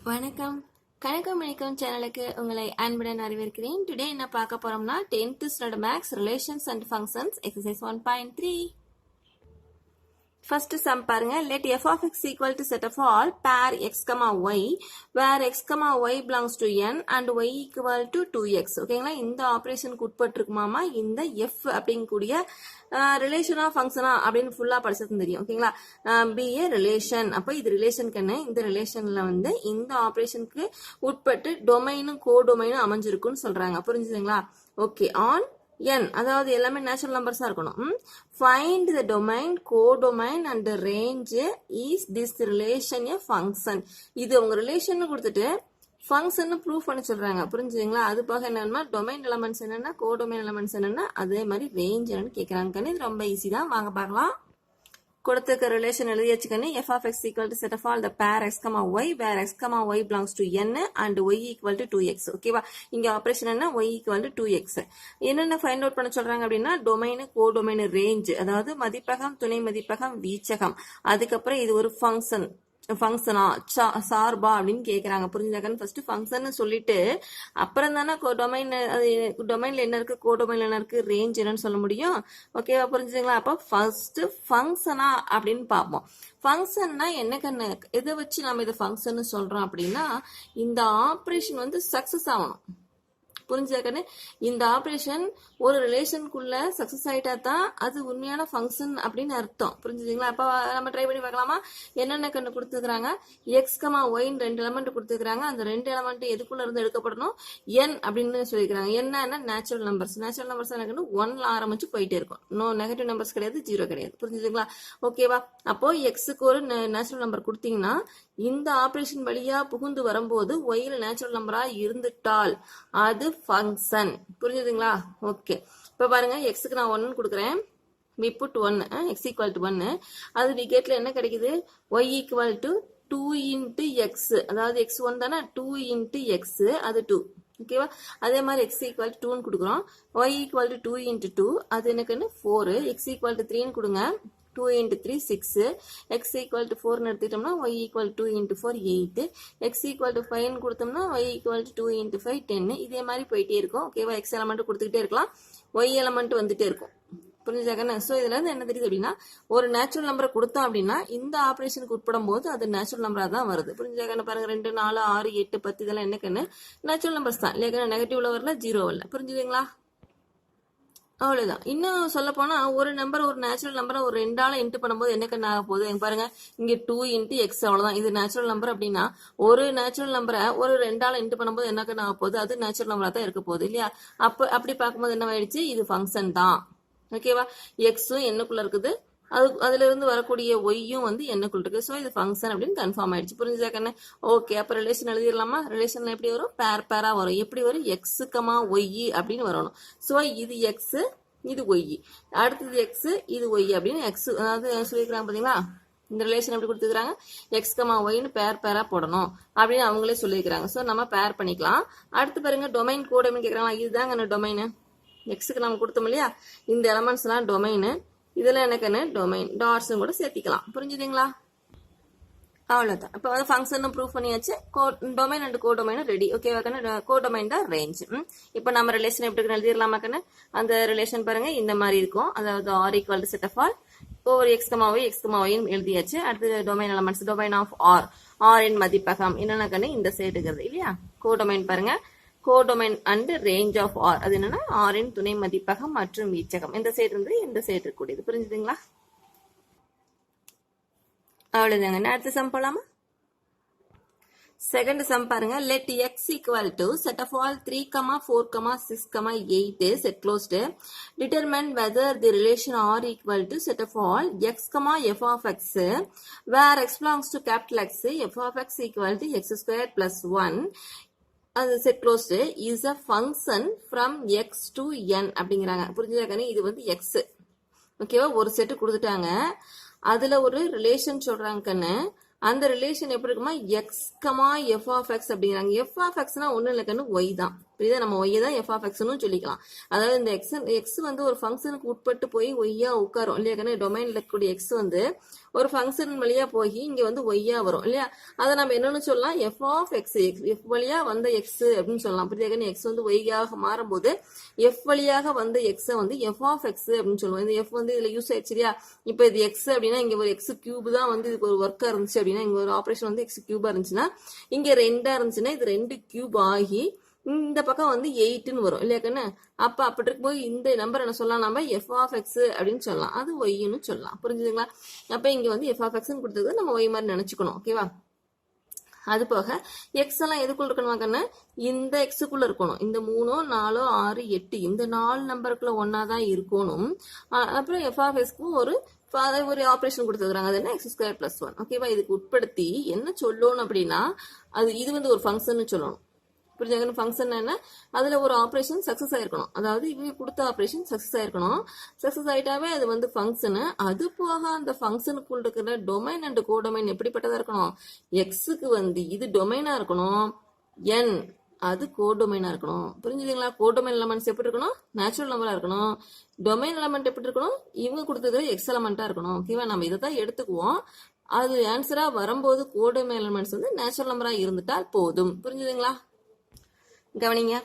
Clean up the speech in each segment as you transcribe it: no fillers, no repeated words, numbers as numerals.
வணக்கம். கணக்கம் மணிக்கம் சேனலுக்கு உங்களை அன்புடன் வரவேற்கிறேன். டுடே என்ன பார்க்க போறோம்னா 10th standard maths relations and functions exercise 1.3. First sum பாருங்க. Let f of x equal to set of all pair x, y where x, y belongs to n and y equal to 2x. ஓகேங்களா? இந்த ஆபரேஷனுக்கு உட்பட்டிருக்குமாமா இந்த f அப்படிங்கக்கூடிய ரிலேஷனா ஃபங்க்ஷனா அப்படின்னு ஃபுல்லா படிச்சது தெரியும். ஓகேங்களா? B A relation. அப்போ இது ரிலேஷனுக்குன்னு இந்த ரிலேஷன்ல வந்து இந்த ஆபரேஷனுக்கு உட்பட்டு டொமைனும் கோடொமைனும் அமைஞ்சிருக்குன்னு சொல்றாங்க. புரிஞ்சுதுங்களா? ஓகே. ஆன் n அதாவது எல்லாமே நேச்சுரல் நம்பர்ஸா இருக்கணும். Find the domain, codomain and the range. Is this relation a function? இது உங்க ரிலேஷன் கொடுத்துட்டு ஃபங்க்ஷன் ப்ரூஃப் பண்ணி சொல்றாங்க. புரிஞ்சுதுங்களா? அது போக என்னன்னா டொமைன் எலமெண்ட்ஸ் என்னன்னா கோடொமைன் எலமெண்ட்ஸ் என்னன்னா அதே மாதிரி ரேஞ்ச் என்னன்னு கேட்கறாங்க. இது ரொம்ப ஈஸி தான். வாங்க பார்க்கலாம். கொடுத்துக்க ரிலேஷன் எழுதி வச்சுக்கணும். f of x equal to set of all the pair x, y where x, y belongs to n and y equal to 2x. ஓகேவா? இங்க ஆபரேஷன் என்ன? y equal to 2x. என்னென்ன ஃபைண்ட் அவுட் பண்ண சொல்றாங்க அப்படின்னா domain, codomain, range, அதாவது மதிப்பகம், துணை மதிப்பகம், வீச்சகம், அதுக்கப்புறம் இது ஒரு ஃபங்க்ஷனா சார்பா அப்படின்னு கேக்குறாங்க. புரிஞ்சுதாக்கன்னு ஃபர்ஸ்ட் ஃபங்க்ஷன் சொல்லிட்டு அப்புறம் தானே டொமைன்ல என்ன இருக்கு, கோடொமைன்ல என்ன இருக்கு, ரேஞ்ச் என்னன்னு சொல்ல முடியும். ஓகேவா? புரிஞ்சுங்களா? அப்போ ஃபர்ஸ்ட் ஃபங்க்ஷனா அப்படின்னு பார்ப்போம். ஃபங்க்ஷன்னா என்ன கண்ணு, எதை வச்சு நம்ம இதை ஃபங்க்ஷன் சொல்றோம் அப்படின்னா இந்த ஆபரேஷன் வந்து சக்சஸ் ஆகணும். புரிஞ்சுக்கன்னு இந்த ஆபரேஷன் ஒரு ரிலேஷனுக்குள்ள சக்சஸ் ஆயிட்டா தான் அது உண்மையான ஃபங்க்ஷன் அப்படின்னு அர்த்தம். புரிஞ்சுதுங்களா? அப்ப நம்ம ட்ரை பண்ணி பார்க்கலாமா? என்னென்ன கண்ணு கொடுத்துக்கிறாங்க? எக்ஸ், ஒய்ன்னு 2 எலமெண்ட் கொடுத்துக்கிறாங்க. அந்த 2 எலமெண்ட் எதுக்குள்ள இருந்து எடுக்கப்படணும்? n அப்படின்னு சொல்லிக்கிறாங்க. என்ன நேச்சுரல் நம்பர்ஸ். நேச்சுரல் நம்பர்ஸ் எனக்கு 1ல ஆரம்பிச்சு போயிட்டே இருக்கும். நோ நெகட்டிவ் நம்பர்ஸ் கிடையாது, 0 கிடையாது. புரிஞ்சுதுங்களா? ஓகேவா? அப்போ எக்ஸுக்கு ஒரு நேச்சுரல் நம்பர் கொடுத்தீங்கன்னா இந்த ஆபரேஷன் வழியா புகுந்து வரும்போது ஒய்ல நேச்சுரல் நம்பரா இருந்துட்டால் அது ஃபங்க்ஷன். புரிஞ்சுதுங்களா? ஓகே. இப்ப பாருங்க, எக்ஸுக்கு நான் 1 கொடுக்குறேன். we put 1, x equal to 1. அது we getல என்ன கிடைக்குது? y equal to 2 into x. அதாவது x 1 தானே, 2 into x அது 2. ஓகேவா? அதே மாதிரி x equal to 2 கொடுக்குறோம். y equal to 2 into 2 அது எனக்கு 4. x equal to 3 கொடுங்க. 2 into 3 6. x equal to 4 எடுத்துட்டோம்னா y equal to 2 into 4 8. x equal to 5 கொடுத்தோம்னா y equal to 2 into 5 10. இதே மாதிரி போயிட்டே இருக்கும். ஓகேவா? x எலமெண்ட் கொடுத்துக்கிட்டே இருக்கலாம், y எலமெண்ட் வந்துட்டே இருக்கும். புரிஞ்சுதாக்கண்ணா? ஸோ இதுல இருந்து என்ன தெரியுது அப்படின்னா ஒரு நேச்சுரல் நம்பரை கொடுத்தோம் அப்படின்னா இந்த ஆபரேஷனுக்கு உட்படும் போது அது நேச்சுரல் நம்பரா தான் வருது. புரிஞ்சுதாக்கண்ணா? பாருங்க 2 4 6 8 10 இதெல்லாம் என்னக்கண்ணு நேச்சுரல் நம்பர்ஸ் தான். இல்லையா? நெகட்டிவ்ல வரல, 0 வரல. புரிஞ்சுதுங்களா? அவ்வளவுதான். இன்னும் சொல்ல போனா ஒரு நம்பர், ஒரு நேச்சுரல் நம்பரை ஒரு 2ஆல இன்ட்டு பண்ணும்போது என்ன கண்ணு ஆக போகுது? பாருங்க, இங்க 2 into x அவ்வளவுதான். இது நேச்சுரல் நம்பர் அப்படின்னா ஒரு நேச்சுரல் நம்பரை ஒரு 2ஆல இன்ட்டு பண்ணும்போது என்ன கண்ணு ஆக போகுது? அது நேச்சுரல் நம்பரா தான் இருக்க போகுது. இல்லையா? அப்படி பார்க்கும்போது என்ன ஆயிடுச்சு? இது ஃபங்க்ஷன் தான். ஓகேவா? எக்ஸும் என்னக்குள்ள இருக்குது, அதுல இருந்து வரக்கூடிய ஒய்யும் வந்து என்னக்குள்ள இருக்கு. ஸோ இது ஃபங்க்ஷன் அப்படின்னு கன்ஃபார்ம் ஆயிடுச்சு. புரிஞ்சுதா கண்ணு? ஓகே. அப்ப ரிலேஷன் எழுதிடலாமா? ரிலேஷன்ல எப்படி வரும்? பேரா வரும். எப்படி வரும்? எக்ஸ், ஒய் அப்படின்னு வரணும். ஸோ இது எக்ஸ், இது ஒய், அடுத்தது எக்ஸ், இது ஒய் அப்படின்னு எக்ஸ் அதாவது சொல்லியிருக்கிறாங்க. பாத்தீங்களா? இந்த ரிலேஷன் எப்படி கொடுத்துக்கிறாங்க? எக்ஸ், ஒய்னு பேரா போடணும் அப்படின்னு அவங்களே சொல்லியிருக்கிறாங்க. ஸோ நம்ம பேர் பண்ணிக்கலாம். அடுத்து பாருங்க, டொமைன் கோடொமைன் கேட்கறாங்களா? இதுதாங்க டொமைனு. எக்ஸுக்கு நம்ம கொடுத்தோம் இல்லையா? இந்த எலமெண்ட்ஸ் எல்லாம் டொமைனு. இதுல எனக்கு டொமைன் டாட்ஸும் கூட சேர்த்திக்கலாம். புரிஞ்சுதுங்களா? அவ்வளவுதான். இப்போ வந்து ஃபங்க்ஷன் ப்ரூவ் பண்ணியாச்சு. Domain and codomain ready. ஓகேவா கண்ணு? கோடொமைன் தான் ரேஞ்ச். இப்போ நம்ம ரிலேஷன் எப்படி எழுதிடலாமா கண்ணு? அந்த ரிலேஷன் பாருங்க இந்த மாதிரி இருக்கும். அதாவது r equal to set of all over x, y, x, y எழுதியாச்சு. அடுத்து domain elements, domain of r இன் மதிப்பகம் என்னன்னா கண்ணு இந்த சைடு இருக்கிறது இல்லையா? கோடொமைன் பாருங்க, codomain and range of r அது என்னன்னா r இன் துணை மதிப்பகம் மற்றும் வீச்சகம். இந்த சைடு இருந்து இந்த சைடு இருக்கக்கூடியது. புரிஞ்சுதுங்களா? அவ்வளவுதாங்க. அடுத்த சம் போலாமா? செகண்ட் சம் பாருங்க. Let x equal to set of all 3, 4, 6, 8 set closed. Determine whether the relation r equal to set of all x, f of x where x belongs to capital X, f of x equal to x square plus 1 அது set closed is a function from x to n அப்படிங்கிறாங்க. புரிஞ்சுதாக்கண்ணே? இது வந்து X. ஓகேவா? ஒரு set கொடுத்துட்டாங்க, அதுல ஒரு ரிலேஷன் சொல்றாங்க கண்ணு. அந்த ரிலேஷன் எப்படி இருக்குமா? எக்ஸ், எஃப் ஆஃப் எக்ஸ் அப்படிங்கிறாங்க. எஃப் ஆஃப் எக்ஸ்னா ஒன்னும் இல்லை கண்ணு, ஒய் தான். புரியுதா? நம்ம ஒய்யை தான் எஃப் ஆஃப் எக்ஸ்னு சொல்லிக்கலாம். அதாவது இந்த எக்ஸ் வந்து ஒரு ஃபங்க்ஷனுக்கு உட்பட்டு போய் ஒய்யா உட்காரும் இல்லையா கண்ணு? டொமைன்ல இருக்கக்கூடிய எக்ஸ் வந்து ஒரு ஃபங்க்ஷன் வழியா போய் இங்க வந்து ஒய்யா வரும் இல்லையா? அதை நம்ம என்னன்னு சொல்லலாம்? எஃப் ஆஃப் எக்ஸ், எஃப் வழியா வந்த எக்ஸ் அப்படின்னு சொல்லலாம். புரியுதா கண்ணு? எக்ஸ் வந்து ஒய்யாக மாறும்போது எஃப் வழியாக வந்த எக்ஸை வந்து எஃப் ஆஃப் எக்ஸ் அப்படின்னு சொல்லுவோம். இந்த எஃப் வந்து இதுல யூஸ் ஆயிடுச்சு இல்லையா? இப்போ இது எக்ஸ் அப்படின்னா இங்க ஒரு எக்ஸ் கியூப் தான் வந்து இதுக்கு ஒரு ஒர்க்கா இருந்துச்சு அப்படின்னா, இங்க ஒரு ஆபரேஷன் வந்து எக்ஸ் கியூபா இருந்துச்சுன்னா, இங்க 2 இருந்துச்சுன்னா இது 2 கியூப் ஆகி இந்த பக்கம் வந்து 8ன்னு வரும் இல்லையா கண்ணு? அப்படி இருக்கும்போது இந்த நம்பர் என்ன சொல்லலாம்? நம்ம எஃப் ஆஃப் எக்ஸ் அப்படின்னு சொல்லலாம். அது ஒய்ன்னு சொல்லலாம். புரிஞ்சுதுங்களா? அப்ப இங்க வந்து எஃப் ஆஃப் எக்ஸ்ன்னு கொடுத்தது நம்ம ஒய் மாதிரி நினைச்சுக்கணும். ஓகேவா? அது போக எக்ஸ் எல்லாம் எதுக்குள்ள இருக்கணுமா கண்ணு? இந்த எக்ஸுக்குள்ள இருக்கணும். இந்த 3, 4, 6, 8 இந்த 4 நம்பருக்குள்ள ஒன்னா தான் இருக்கணும். அப்புறம் எஃப் ஆஃப் எக்ஸ்க்கும் ஒரு ஆபரேஷன் கொடுத்துருக்காங்க. அது என்ன? X square plus 1. ஓகேவா? இதுக்கு உட்படுத்தி என்ன சொல்லணும் அப்படின்னா, இது வந்து ஒரு ஃபங்க்ஷன் சொல்லணும். புரிஞ்சுங்க? ஃபங்க்ஷன் என்ன? அதுல ஒரு ஆபரேஷன் சக்சஸ் ஆயிருக்கணும். அதாவது இவங்க கொடுத்த ஆபரேஷன் சக்சஸ் ஆயிருக்கணும். சக்சஸ் ஆயிட்டாவே அது வந்து ஃபங்க்ஷனு. அது போக அந்த ஃபங்க்ஷனுக்குள்ள இருக்கிற டொமைன் அண்ட் கோடொமைன் எப்படிப்பட்டதா இருக்கணும்? எக்ஸுக்கு வந்து இது டொமைனா இருக்கணும், என் அது கோடொமைனா இருக்கணும். புரிஞ்சுதுங்களா? கோடொமைன் எலமெண்ட்ஸ் எப்படி இருக்கணும்? நேச்சுரல் நம்பரா இருக்கணும். டொமைன் எலமெண்ட் எப்படி இருக்கணும்? இவங்க கொடுத்தது எக்ஸ் எலமெண்டா இருக்கணும். ஓகேவா? நம்ம இதை தான் எடுத்துக்குவோம். அது ஆன்சரா வரும்போது கோடொமைன் எலமெண்ட்ஸ் வந்து நேச்சுரல் நம்பரா இருந்துட்டால் போதும். புரிஞ்சுதுங்களா? கவனிங்க.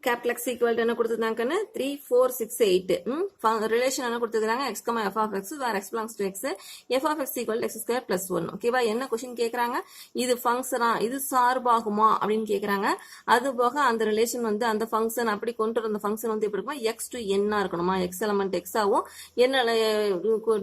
கேபிட்டல் எக்ஸ் ஈக்குவல் என்ன கொடுத்துருந்தாங்கன்னு 3, 4, 6, 8 ரிலேஷன் என்ன கொடுத்துருக்காங்க? X comma f of x where x belongs to x, f of x equal x square plus 1. ஓகேவா? என்ன கொஸ்டின் கேட்கறாங்க? இது ஃபங்க்ஷனா, இது சார்பாகுமா அப்படின்னு கேட்கறாங்க. அது போக அந்த ரிலேஷன் வந்து அந்த ஃபங்க்ஷன் அப்படி கொண்டு வர ஃபங்க்ஷன் வந்து எப்படி இருக்குமா? எக்ஸ் டு என்னா இருக்கணுமா? எக்ஸ் எலமெண்ட் எக்ஸ் ஆகும், என்ன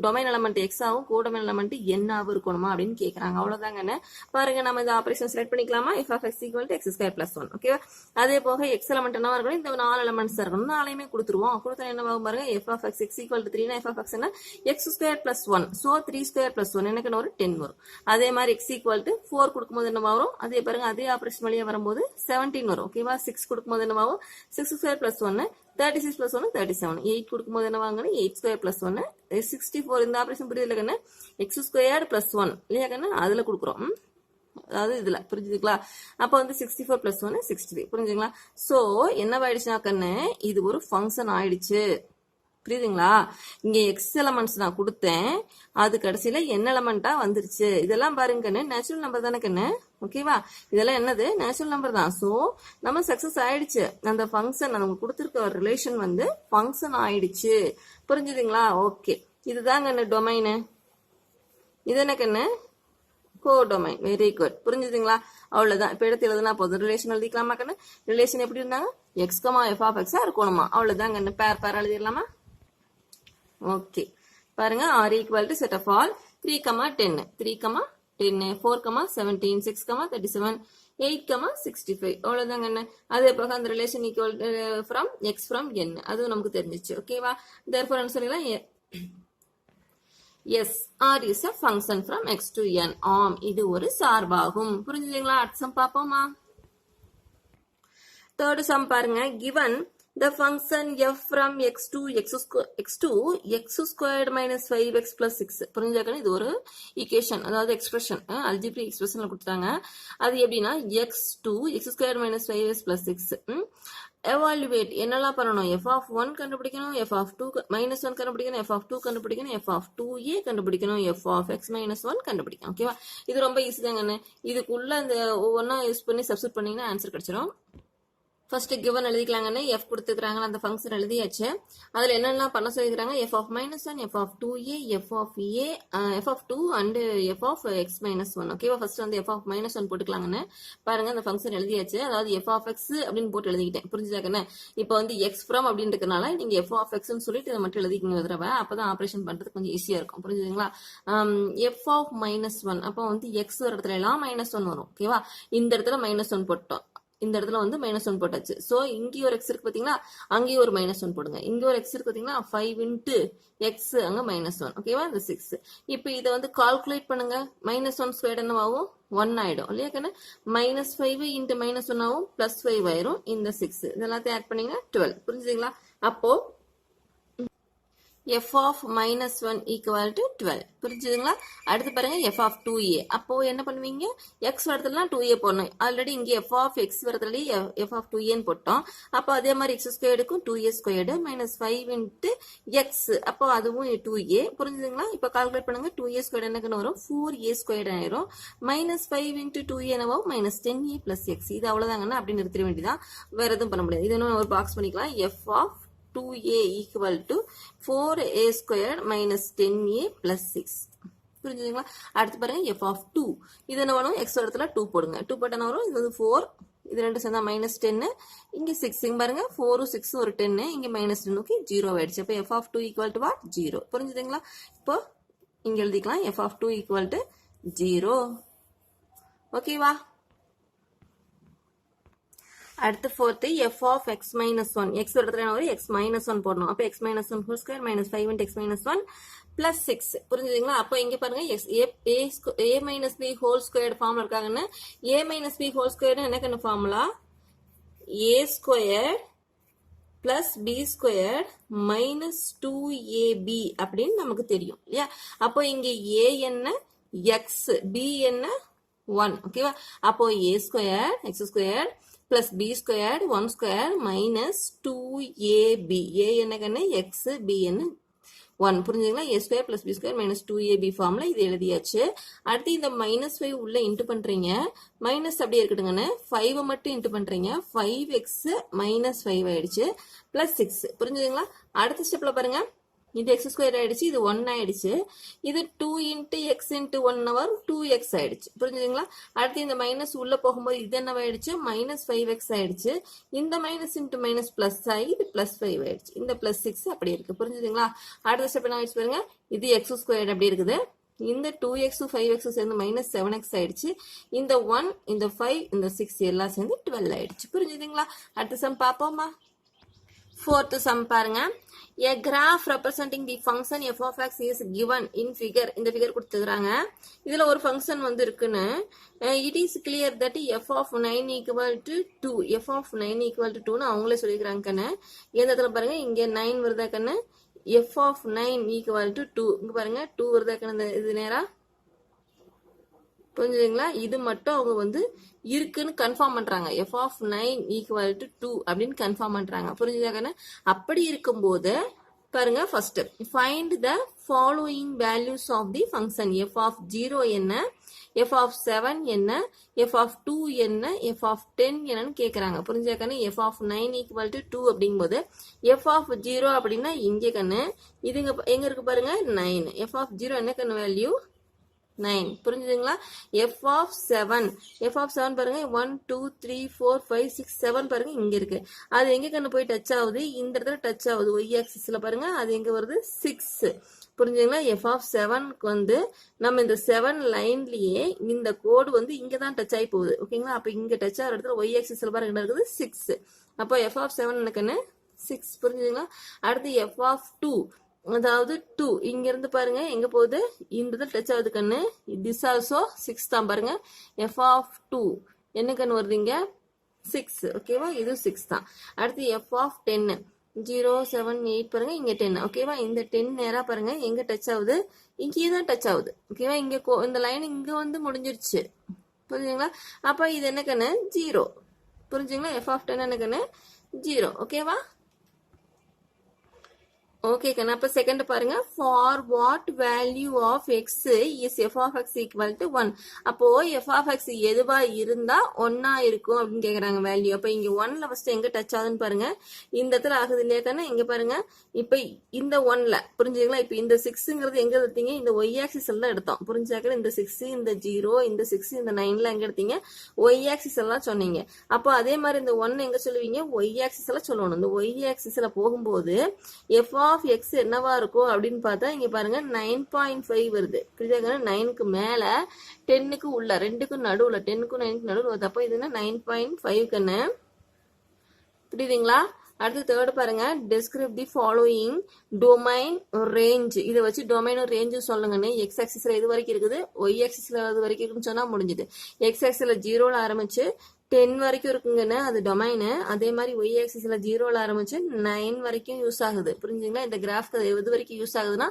டொமைன் எலமெண்ட் எக்ஸ் ஆகும், கோடொமைன் எலமெண்ட் என்னாவும் இருக்கணுமா அப்படின்னு கேட்கறாங்க. அவ்வளவுதாங்க. பாருங்க, நம்ம இந்த ஆபரேஷன் செலக்ட் பண்ணிக்கலாமா? F of x equal x square plus 1. ஓகேவா? அதே போக எக்ஸ் எலமெண்ட் என்ன இருக்கணும்? இந்த 4 எலமெண்ட்ஸ் இருக்கணும். 4யுமே கொடுத்துருவோம். கொடுத்தா என்ன பாருங்க? F of x x equal to 3 f of x என்ன? X square plus 1. So 3 square plus 1 எனக்கு ஒரு 10 வரும். அதே மாதிரி எக்ஸ் ஈக்குவல் டு 4 கொடுக்கும்போது என்ன வரும்? அதே பாருங்க, அதே ஆபரேஷன் வழியா வரும்போது 17 வரும். ஓகேவா? 6 கொடுக்கும்போது என்ன ஆகும்? 6 ஸ்கொயர் பிளஸ் 1 36 பிளஸ் 1 37. 8 கொடுக்கும்போது என்ன வாங்க? 8 ஸ்கொயர் பிளஸ் 1 64. இந்த ஆபரேஷன் புரியுதுல கண்ணு? எக்ஸ் ஸ்கொயர் பிளஸ் 1 இல்லையா கண்ணு? அதுல கொடுக்குறோம். அதாவது இதுல புரிஞ்சுதுங்களா? அப்ப வந்து 64 பிளஸ் 1 63. புரிஞ்சுங்களா? சோ என்னவாயிடுச்சுன்னா கண்ணு, இது ஒரு ஃபங்க்ஷன் ஆயிடுச்சு. புரியுதுங்களா? இங்க எக்ஸ் எலமெண்ட்ஸ் நான் கொடுத்தேன், அது கடைசியில என்ன எலமெண்டா வந்துருச்சு. இதெல்லாம் பாருங்க கண்ணு, நேச்சுரல் நம்பர் தானே கண்ணு? ஓகேவா? இதெல்லாம் என்னது? நேச்சுரல் நம்பர் தான். சோ நம்ம சக்சஸ் ஆயிடுச்சு. அந்த ஃபங்க்ஷன் நம்ம கொடுத்துருக்க ரிலேஷன் வந்து ஃபங்க்ஷன் ஆயிடுச்சு. புரிஞ்சுதுங்களா? ஓகே, இதுதான் கண்ணு டொமைனு. இது என்ன கண்ணு? கோடொமைன். Very good. புரிஞ்சுதுங்களா? அவ்வளவுதான். இப்ப எடுத்து எழுதுனா போதும். ரிலேஷன் எழுதிக்கலாமா கண்ணு? ரிலேஷன் எப்படி இருந்தாங்க? எக்ஸ் கமா எஃப் ஆஃப் எக்ஸா இருக்கணுமா? அவ்வளவுதான் கண்ணு. பேர் எழுதிடலாமா? ஓகே, பாருங்க. R equal to set of all 3, 10 3, 10 4, 17 6, 37 8, 65. அவ்வளவுதான் கண்ணு. அதே போக அந்த relation equal from x from n, அதுவும் நமக்கு தெரிஞ்சிச்சு. ஓகேவா? தேர்ஃபோர் என்ன சொல்லலாம்? Yes, R is a function from x to n. ஆம், இது ஒரு சார்பாகும். புரிஞ்சுதுங்களா? அடுத்த சம் பாப்போமா? தேர்ட் சம் பாருங்க. given the function f from x to x squared minus 5x plus 6. புரிஞ்சாக்கணும்? இது ஒரு ஈக்குவேஷன், அதாவது எக்ஸ்பிரஷன், அல்ஜிப்ரிக் எக்ஸ்பிரஷன்ல கொடுத்தாங்க. அது எப்படின்னா x to x squared minus 5x plus 6. Evaluate என்னெல்லாம் பண்ணணும்? எஃப் ஆஃப் 1 கண்டுபிடிக்கணும், எஃப் ஆஃப் 2 மைனஸ் 1 கண்டுபிடிக்கணும், எஃப் ஆஃப் 2 கண்டுபிடிக்கணும், எஃப் ஆஃப் 2a கண்டுபிடிக்கணும், எஃப் ஆஃப் எக்ஸ் மைனஸ் 1 கண்டுபிடிக்கணும். ஓகேவா? இது ரொம்ப ஈஸி தாங்கண்ணே. இதுக்குள்ள இந்த ஒவ்வொன்றா யூஸ் பண்ணி சப்ஸ்டிட் பண்ணீங்கன்னா ஆன்சர் கிடைச்சிடும். First given எழுதிக்கலாங்கன்னு. எஃப் கொடுத்துக்கிறாங்க, அந்த ஃபங்க்ஷன் எழுதியாச்சு. அதுல என்னெல்லாம் பண்ண சொல்லிக்கிறாங்க? F of minus 1, f of 2a, f of a, f of 2 and f of x minus 1. ஓகேவா? ஃபர்ஸ்ட் வந்து எஃப் ஆஃப் மைனஸ் 1 போட்டுக்கலாங்கன்னு. பாருங்க, அந்த ஃபங்க்ஷன் எழுதியாச்சு. அதாவது எஃப் ஆஃப் எக்ஸ் அப்படின்னு போட்டு எழுதிக்கிட்டேன். புரிஞ்சுதாக்கண்ணே? இப்போ வந்து எக்ஸ் ஃப்ரம் அப்படின்றதுனால நீங்க எஃப் ஆஃப் எக்ஸ்ன்னு சொல்லிட்டு இதை மட்டும் எழுதிக்கிங்க ஒரு தடவை. அப்பதான் ஆபரேஷன் பண்றது கொஞ்சம் ஈஸியா இருக்கும். புரிஞ்சுதுங்களா? எஃப் ஆஃப் மைனஸ் 1, அப்போ வந்து எக்ஸ் ஒரு இடத்துல எல்லாம் மைனஸ் 1 வரும். ஓகேவா? இந்த இடத்துல மைனஸ் 1 போட்டோம், இந்த இடத்துல வந்து மைனஸ் 1 போட்டாச்சு. சோ இங்கேயும் ஒரு எக்ஸ் இருக்கு பாத்தீங்களா? அங்கேயும் ஒரு மைனஸ் 1 போடுங்க. இங்க ஒரு எக்ஸ் இருக்கு பாத்தீங்களா? 5 இன்ட்டு எக்ஸ், அங்க மைனஸ் 1. ஓகேவா? இந்த 6. இப்போ இதை வந்து கால்குலேட் பண்ணுங்க. மைனஸ் 1 ஸ்கொயர் என்னவாகும்? 1 ஆயிடும் இல்லையா கண்ணு? மைனஸ் 5 இன்ட்டு மைனஸ் 1 ஆகும், பிளஸ் 5 ஆயிரும். இந்த 6 இதெல்லாத்தையும் ஆட் பண்ணீங்கன்னா 12. புரிஞ்சுதுங்களா? அப்போ f of minus 1 equal to 12. புரிஞ்சுதுங்களா? அடுத்து பாருங்க f of 2a. அப்போ என்ன பண்ணுவீங்க? x வரதுலாம் 2a போடணும். ஆல்ரெடி இங்க f of x வரதுல f of 2a போட்டோம். அப்போ அதே மாதிரி x ஸ்கொயர்டுக்கும் 2a squared minus 5 into x. அப்போ அதுவும் 2a. புரிஞ்சுதுங்களா? இப்போ கால்குலேட் பண்ணுங்க. 2a ஸ்கொயர்டு என்னக்குன்னு வரும்? 4a ஸ்கொயர்டு ஆயிரும். minus 5 into 2a என்னவும் minus 10a plus x. இது அவ்வளவுதாங்கன்னா அப்படி நிறுத்திட வேண்டியதான். வேற எதுவும் பண்ண முடியாது. இது இன்னும் ஒரு பாக்ஸ் பண்ணிக்கலாம். f of 2a equal to 4a squared minus 10a plus 6. புரிஞ்சுதுங்களா? அடுத்து பாருங்க f of 2. இது என்ன வரும்? x இடத்துல 2 போடுங்க. 2 போட்டா என்ன வரும்? இது வந்து 4. இது ரெண்டு சேர்ந்தா minus 10. இங்க 6. இங்க பாருங்க 4 6 ஒரு 10. இங்க minus 10. ஓகே 0 ஆயிடுச்சு. அப்போ f of 2 equal to what? 0. புரிஞ்சுதுங்களா? இப்போ இங்க எழுதிக்கலாம் f of 2 equal to 0. ஓகேவா? அடுத்து fourth f of x minus 1. x இடத்துல என்ன வரும்? x minus 1 போடணும். அப்போ x minus 1 whole square minus 5 into x minus 1 plus 6. புரிஞ்சுதுங்களா? அப்போ இங்க பாருங்க a minus b whole squared ஃபார்ம்ல இருக்காங்கன்னு a minus b whole squared என்ன formula? a squared plus b squared minus 2ab அப்படின்னு நமக்கு தெரியும் இல்லையா? அப்போ இங்க a என்ன? x, b என்ன? 1. ஓகேவா? அப்போ a squared x squared plus b squared 1 square minus 2ab. a என்ன கண்ணு? x, b என்ன? 1. புரிஞ்சுங்களா? a square plus b square minus 2ab ஃபார்ம்ல இது எழுதியாச்சு. அடுத்து இந்த minus 5 உள்ள இன்ட்டு பண்றீங்க. மைனஸ் அப்படியே இருக்கட்டுங்கன்னு 5 மட்டும் இன்ட்டு பண்றீங்க. 5x minus 5 ஆயிடுச்சு. plus 6. புரிஞ்சுதுங்களா? அடுத்த ஸ்டெப்ல பாருங்க. இது x ஸ்கொயர் ஆயிடுச்சு. இது 1 ஆயிடுச்சு. இது 2 into x into 1 hour 2x ஆயிடுச்சு. புரிஞ்சுதுங்களா? அடுத்து இந்த மைனஸ் உள்ள போகும்போது இது என்ன ஆயிடுச்சு? minus 5x ஆயிடுச்சு. இந்த மைனஸ் into மைனஸ் பிளஸ் ஆகி இது பிளஸ் 5 ஆயிடுச்சு. இந்த பிளஸ் 6 அப்படி இருக்கு. புரிஞ்சுதுங்களா? அடுத்த ஸ்டெப் என்ன ஆயிடுச்சு பாருங்க. இது x ஸ்கொயர் அப்படி இருக்குது. இந்த 2x 5x சேர்ந்து minus 7x ஆயிடுச்சு. இந்த 1 இந்த 5 இந்த 6 எல்லாம் சேர்ந்து 12 ஆயிடுச்சு. புரிஞ்சுதுங்களா? அடுத்த சம் பாப்போமா? Fourth sum பாருங்க. A graph representing the function f of x is given in figure. இந்த figure கொடுத்துக்கிறாங்க. இதுல ஒரு function வந்து இருக்குன்னு. It is clear that f of 9 equal to 2. f of 9 equal to 2 னு அவங்களே சொல்லிக்கிறாங்க கண்ணு. இந்த இடத்துல பாருங்க இங்க 9 வருதா கண்ணு? f of 9 equal to 2. இங்க பாருங்க 2 வருதா கண்ணு? இது நேரா புரிஞ்சுதுங்களா? இது மட்டும் அவங்க வந்து இருக்குன்னு கன்ஃபார்ம் பண்றாங்க. f of 9 equal to 2 அப்படின்னு கன்ஃபார்ம் பண்றாங்க. புரிஞ்சுதாங்க? அப்படி இருக்கும்போது பாருங்க first find the following values of the function. f of 0 என்ன? f of 7 என்ன? f of 2 என்ன? f of 10 என்னன்னு கேக்குறாங்க. புரிஞ்சுதாங்க? f of 9 equal to 2 அப்படிங்கும்போது f of 0 அப்படின்னா இங்க கண்ணு இது எங்க இருக்கு பாருங்க 9. f of 0 என்ன கண்ணு வேல்யூ? 9. புரிஞ்சுதுங்களா? f of 7 பாருங்க 1 2 3 4 5 6 7 பாருங்க இங்க இருக்கு. அது எங்க கண்ணு போய் டச் ஆகுது? இந்த இடத்துல டச் ஆகுது. y ஆக்சிஸ்ல பாருங்க அது எங்க வருது? 6. புரிஞ்சுதுங்களா? f of 7க்கு வந்து நம்ம இந்த 7 லைன்லயே இந்த கோடு வந்து இங்க தான் டச் ஆகி போகுது. ஓகேங்களா? அப்ப இங்க டச் ஆகிற இடத்துல y ஆக்சிஸ்ல பாருங்க என்ன இருக்குது? 6. அப்போ f of 7 என்னக்குன்னு 6. புரிஞ்சுதுங்களா? அடுத்து f of 2 அதாவது 2 இங்க இருந்து பாருங்க எங்க போகுது? இந்த டச் ஆகுது கண்ணு. this also 6 தான் பாருங்க. f of 2 என்ன கண்ணு வருதுங்க? 6. ஓகேவா? இது 6 தான். அடுத்து f of 10 0 7 8 பாருங்க இங்க 10. ஓகேவா? இந்த 10 நேரா பாருங்க எங்க டச் ஆகுது? இங்கே தான் டச் ஆகுது. ஓகேவா? இங்க இந்த லைன் இங்க வந்து முடிஞ்சிருச்சு. புரிஞ்சுங்களா? அப்ப இது என்ன கண்ணு? 0. புரிஞ்சுங்களா? f of 10 என்ன கண்ணு? 0. ஓகேவா? ஓகே கண்ணா. அப்ப செகண்ட் பாருங்க. for what value of x is f of x equal to 1. அப்போ f of x எதுவா இருந்தா 1 இருக்கும் அப்படின்னு கேக்குறாங்க வேல்யூ. அப்ப இங்க 1ல ஃபர்ஸ்ட் எங்க டச் ஆகுதுன்னு பாருங்க. இந்த இடத்துல ஆகுது இல்லையா கண்ணா? இங்க பாருங்க. இப்ப இந்த 1ல புரிஞ்சுங்களா? இப்ப இந்த 6ங்கிறது எங்க எடுத்தீங்க? இந்த y ஆக்சிஸ் எல்லாம் எடுத்தோம். புரிஞ்சாக்க இந்த 6 இந்த 0 இந்த 6 இந்த 9ல எங்க எடுத்தீங்க? y ஆக்சிஸ் எல்லாம் சொன்னீங்க. அப்போ அதே மாதிரி இந்த 1 எங்க சொல்லுவீங்க? y ஆக்சிஸ் எல்லாம் சொல்லணும். இந்த y ஆக்சிஸ்ல போகும்போது f of x என்னவா இருக்கும் அப்படின்னு பார்த்தா இங்க பாருங்க 9.5 வருது. புரியுதாங்க? 9க்கு மேல 10க்கு உள்ள 2க்கும் நடுவுல 10க்கும் 9க்கு நடுவுல வருது. அப்போ இது என்ன? 9.5 கண்ணு. புரியுதுங்களா? அடுத்து தேர்ட் பாருங்க. describe the following domain range. இதை வச்சு domain range சொல்லுங்கன்னு. x ஆக்சிஸ்ல எது வரைக்கும் இருக்குது? y ஆக்சிஸ்ல எது வரைக்கும் இருக்குன்னு சொன்னா முடிஞ்சது. x ஆக்சிஸ்ல 0ல ஆரம்பிச்சு 10 வரைக்கும் இருக்குங்கன்னு அது டொமைனு. அதே மாதிரி ஒய் ஆக்சிஸ்ல 0ல ஆரம்பிச்சு 9 வரைக்கும் யூஸ் ஆகுது. புரிஞ்சுங்களா? இந்த கிராஃப்க்கு எது வரைக்கும் யூஸ் ஆகுதுன்னா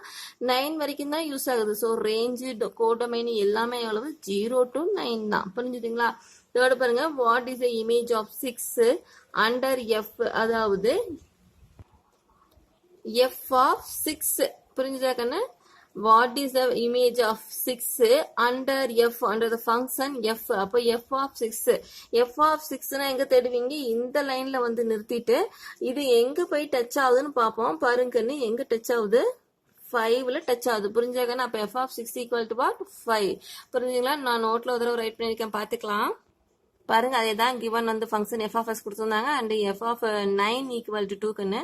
9 வரைக்கும் தான் யூஸ் ஆகுது. ஸோ ரேஞ்சு கோடொமைன் எல்லாமே எவ்வளவு 0 to 9 தான். புரிஞ்சுதுங்களா? தேர்ட் பாருங்க, what is the image of 6 under f, அதாவது எஃப் ஆஃப் 6. புரிஞ்சுதா கண்ணு? What is the image of 6 under f, under the function f? அப்போ f of 6, f of 6னா எங்க தேடுவீங்க? இந்த லைன்ல வந்து நிறுத்திட்டு இது எங்க போய் டச் ஆகுதுன்னு பார்ப்போம். பாருங்கன்னு, எங்க டச் ஆகுது? 5ல டச் ஆகுது. புரிஞ்சாக்கன்னு? அப்போ f of 6 equal to what? 5. புரிஞ்சுங்களா? நான் நோட்ல ஒரு தடவை ரைட் பண்ணியிருக்கேன், பார்த்துக்கலாம். பாருங்க, அதே தான் கிவன் வந்து ஃபங்க்ஷன் எஃப் ஆஃப் எஸ் கொடுத்துருந்தாங்க. And f of 9 equal to 2க்குன்னு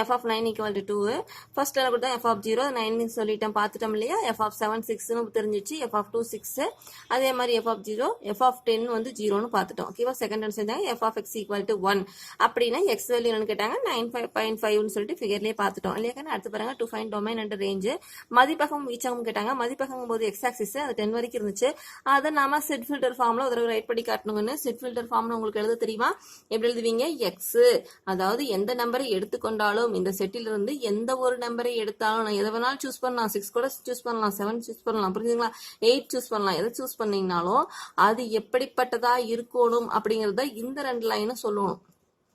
f of 9 equal to 2. First என்ன கொடுத்தா எஃப் ஆஃப் 0 9 சொல்லிட்டோம், பார்த்துட்டோம் இல்லையா? எஃப் ஆஃப் 7 6ன்னு தெரிஞ்சிச்சு. F of 2 6. அதே மாதிரி எஃப் ஆஃப் 0, எஃப் ஆஃப் 10 வந்து 0ன்னு பார்த்துட்டோம். ஓகேவா? செகண்ட் ஒன் செஞ்சாங்க f of x equal to 1 அப்படின்னா எக்ஸ் வேல்யூ என்னன்னு கேட்டாங்க. 9.5ன்னு சொல்லிட்டு ஃபிகர்லேயே பார்த்துட்டோம் இல்லையா? அடுத்து பாருங்க, to find domain and range. மதிப்பகம் வீச்சகம் கேட்டாங்க. மதிப்பகம் போது எக்ஸ் ஆக்சிஸ் அது 10 வரைக்கும் இருந்துச்சு. அதை நாம செட் ஃபில்டர் ஃபார்ம்ல ஒரு ரைட் பண்ணி காட்டணுங்கன்னு. செட் ஃபில்டர் ஃபார்ம்ல உங்களுக்கு எழுத தெரியுமா? எப்படி எழுதுவீங்க? எக்ஸ், அதாவது எந்த நம்பரை எடுத்துக்கொண்டாலும் இந்த செட்டில் இருந்து எந்த ஒரு நம்பரை எடுத்தாலும் நான் எதை வேணாலும் சூஸ் பண்ணலாம். 6 கூட சூஸ் பண்ணலாம், 7 சூஸ் பண்ணலாம், புரிஞ்சுங்களா? 8 சூஸ் பண்ணலாம். எதை சூஸ் பண்ணீங்கனாலும் அது எப்படிப்பட்டதா இருக்கணும் அப்படிங்கறத இந்த 2 லைனும் சொல்லணும்.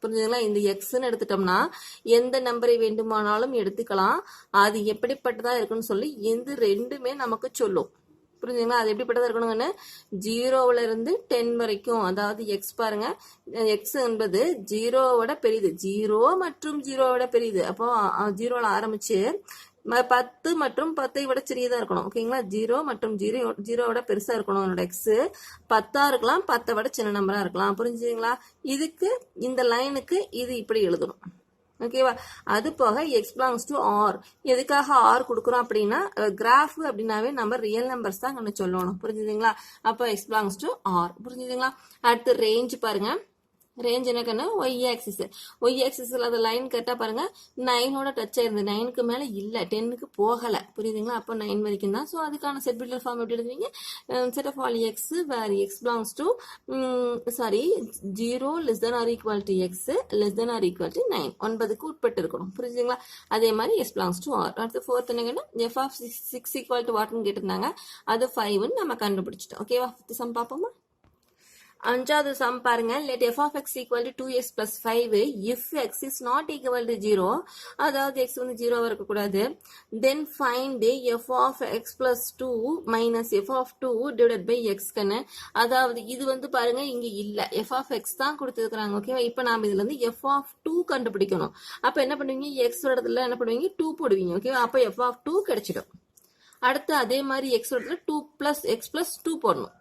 புரிஞ்சுங்களா? இந்த எக்ஸ்ன்னு எடுத்துட்டோம்னா எந்த நம்பரை வேண்டுமானாலும் எடுத்துக்கலாம், அது எப்படிப்பட்டதா இருக்குன்னு சொல்லி இந்த ரெண்டுமே நமக்கு சொல்லும். புரிஞ்சுங்களா? அது எப்படிப்பட்டதா இருக்கணுங்கன்னு 0ல இருந்து 10 வரைக்கும், அதாவது எக்ஸ் பாருங்க, எக்ஸ் என்பது 0வோட பெரியது, 0 மற்றும் 0வோட பெரியது. அப்போ 0ல ஆரம்பிச்சு 10 மற்றும் 10ஐ விட சிறியதா இருக்கணும். ஓகேங்களா? 0 மற்றும் 0வோட பெருசா இருக்கணும். என்னோட எக்ஸ் 10ஆ இருக்கலாம், 10ஐ விட சின்ன நம்பரா இருக்கலாம். புரிஞ்சுங்களா? இதுக்கு இந்த லைனுக்கு இது இப்படி எழுதணும். ஓகேவா? அது போக எக்ஸ் பிலாங்ஸ் டு ஆர். எதுக்காக ஆர் கொடுக்குறோம் அப்படின்னா, கிராஃப் அப்படின்னாவே நம்ம ரியல் நம்பர்ஸ் தான் கண்ணு சொல்லணும். புரிஞ்சுதுங்களா? அப்போ எக்ஸ் பிலாங்ஸ் டு ஆர். புரிஞ்சுதுங்களா? அடுத்து ரேஞ்ச் பாருங்க. ரேஞ்ச் என்னக்கன்னா ஒய் ஆக்சிஸ். ஒய் ஆக்சிஸ்ல அந்த லைன் கரெக்டா பாருங்க, 9ஓட டச் ஆயிருந்து, 9க்கு மேல இல்ல, 10க்கு போகல. புரியுதுங்களா? அப்போ 9 வரைக்கும் தான். ஸோ அதுக்கான செட் பில்டர் ஃபார்ம் எப்படி எழுதுவீங்க? Set of all x where x belongs to 0 less than or equal to x less than or equal to 9, 9க்கு உட்பட்டு இருக்கணும். புரிஞ்சுங்களா? அதே மாதிரி எஸ் பிலாங்ஸ் டு ஆர். அடுத்து ஃபோர்த் என்னங்கன்னா எஃப் ஆஃப் 6 ஈக்குவல் டு வாட்னு கேட்டிருந்தாங்க. அது 5ன்னு நம்ம கண்டுபிடிச்சிட்டோம். ஓகேவா? ஃபிஃப்த் சம் பார்ப்போமா? அஞ்சாவது சம் பாருங்க. let f of x equal to 2x plus 5 if x is not equal to 0, அதாவது x வந்து 0 இருக்கக்கூடாது. then find f of x plus 2 minus f of 2 divided by x கண்ணு. அதாவது இது வந்து பாருங்க இங்க இல்ல, f of x தான் கொடுத்துருக்காங்க. ஓகேவா? இப்போ நாம இதுல இருந்து f of 2 கண்டுபிடிக்கணும். அப்ப என்ன பண்ணுவீங்க? x இடத்துல என்ன பண்ணுவீங்க? 2 போடுவீங்க. ஓகேவா? அப்ப f of 2 கிடைச்சிடும். அடுத்து அதே மாதிரி x இடத்துல 2 plus x plus 2 போடணும்.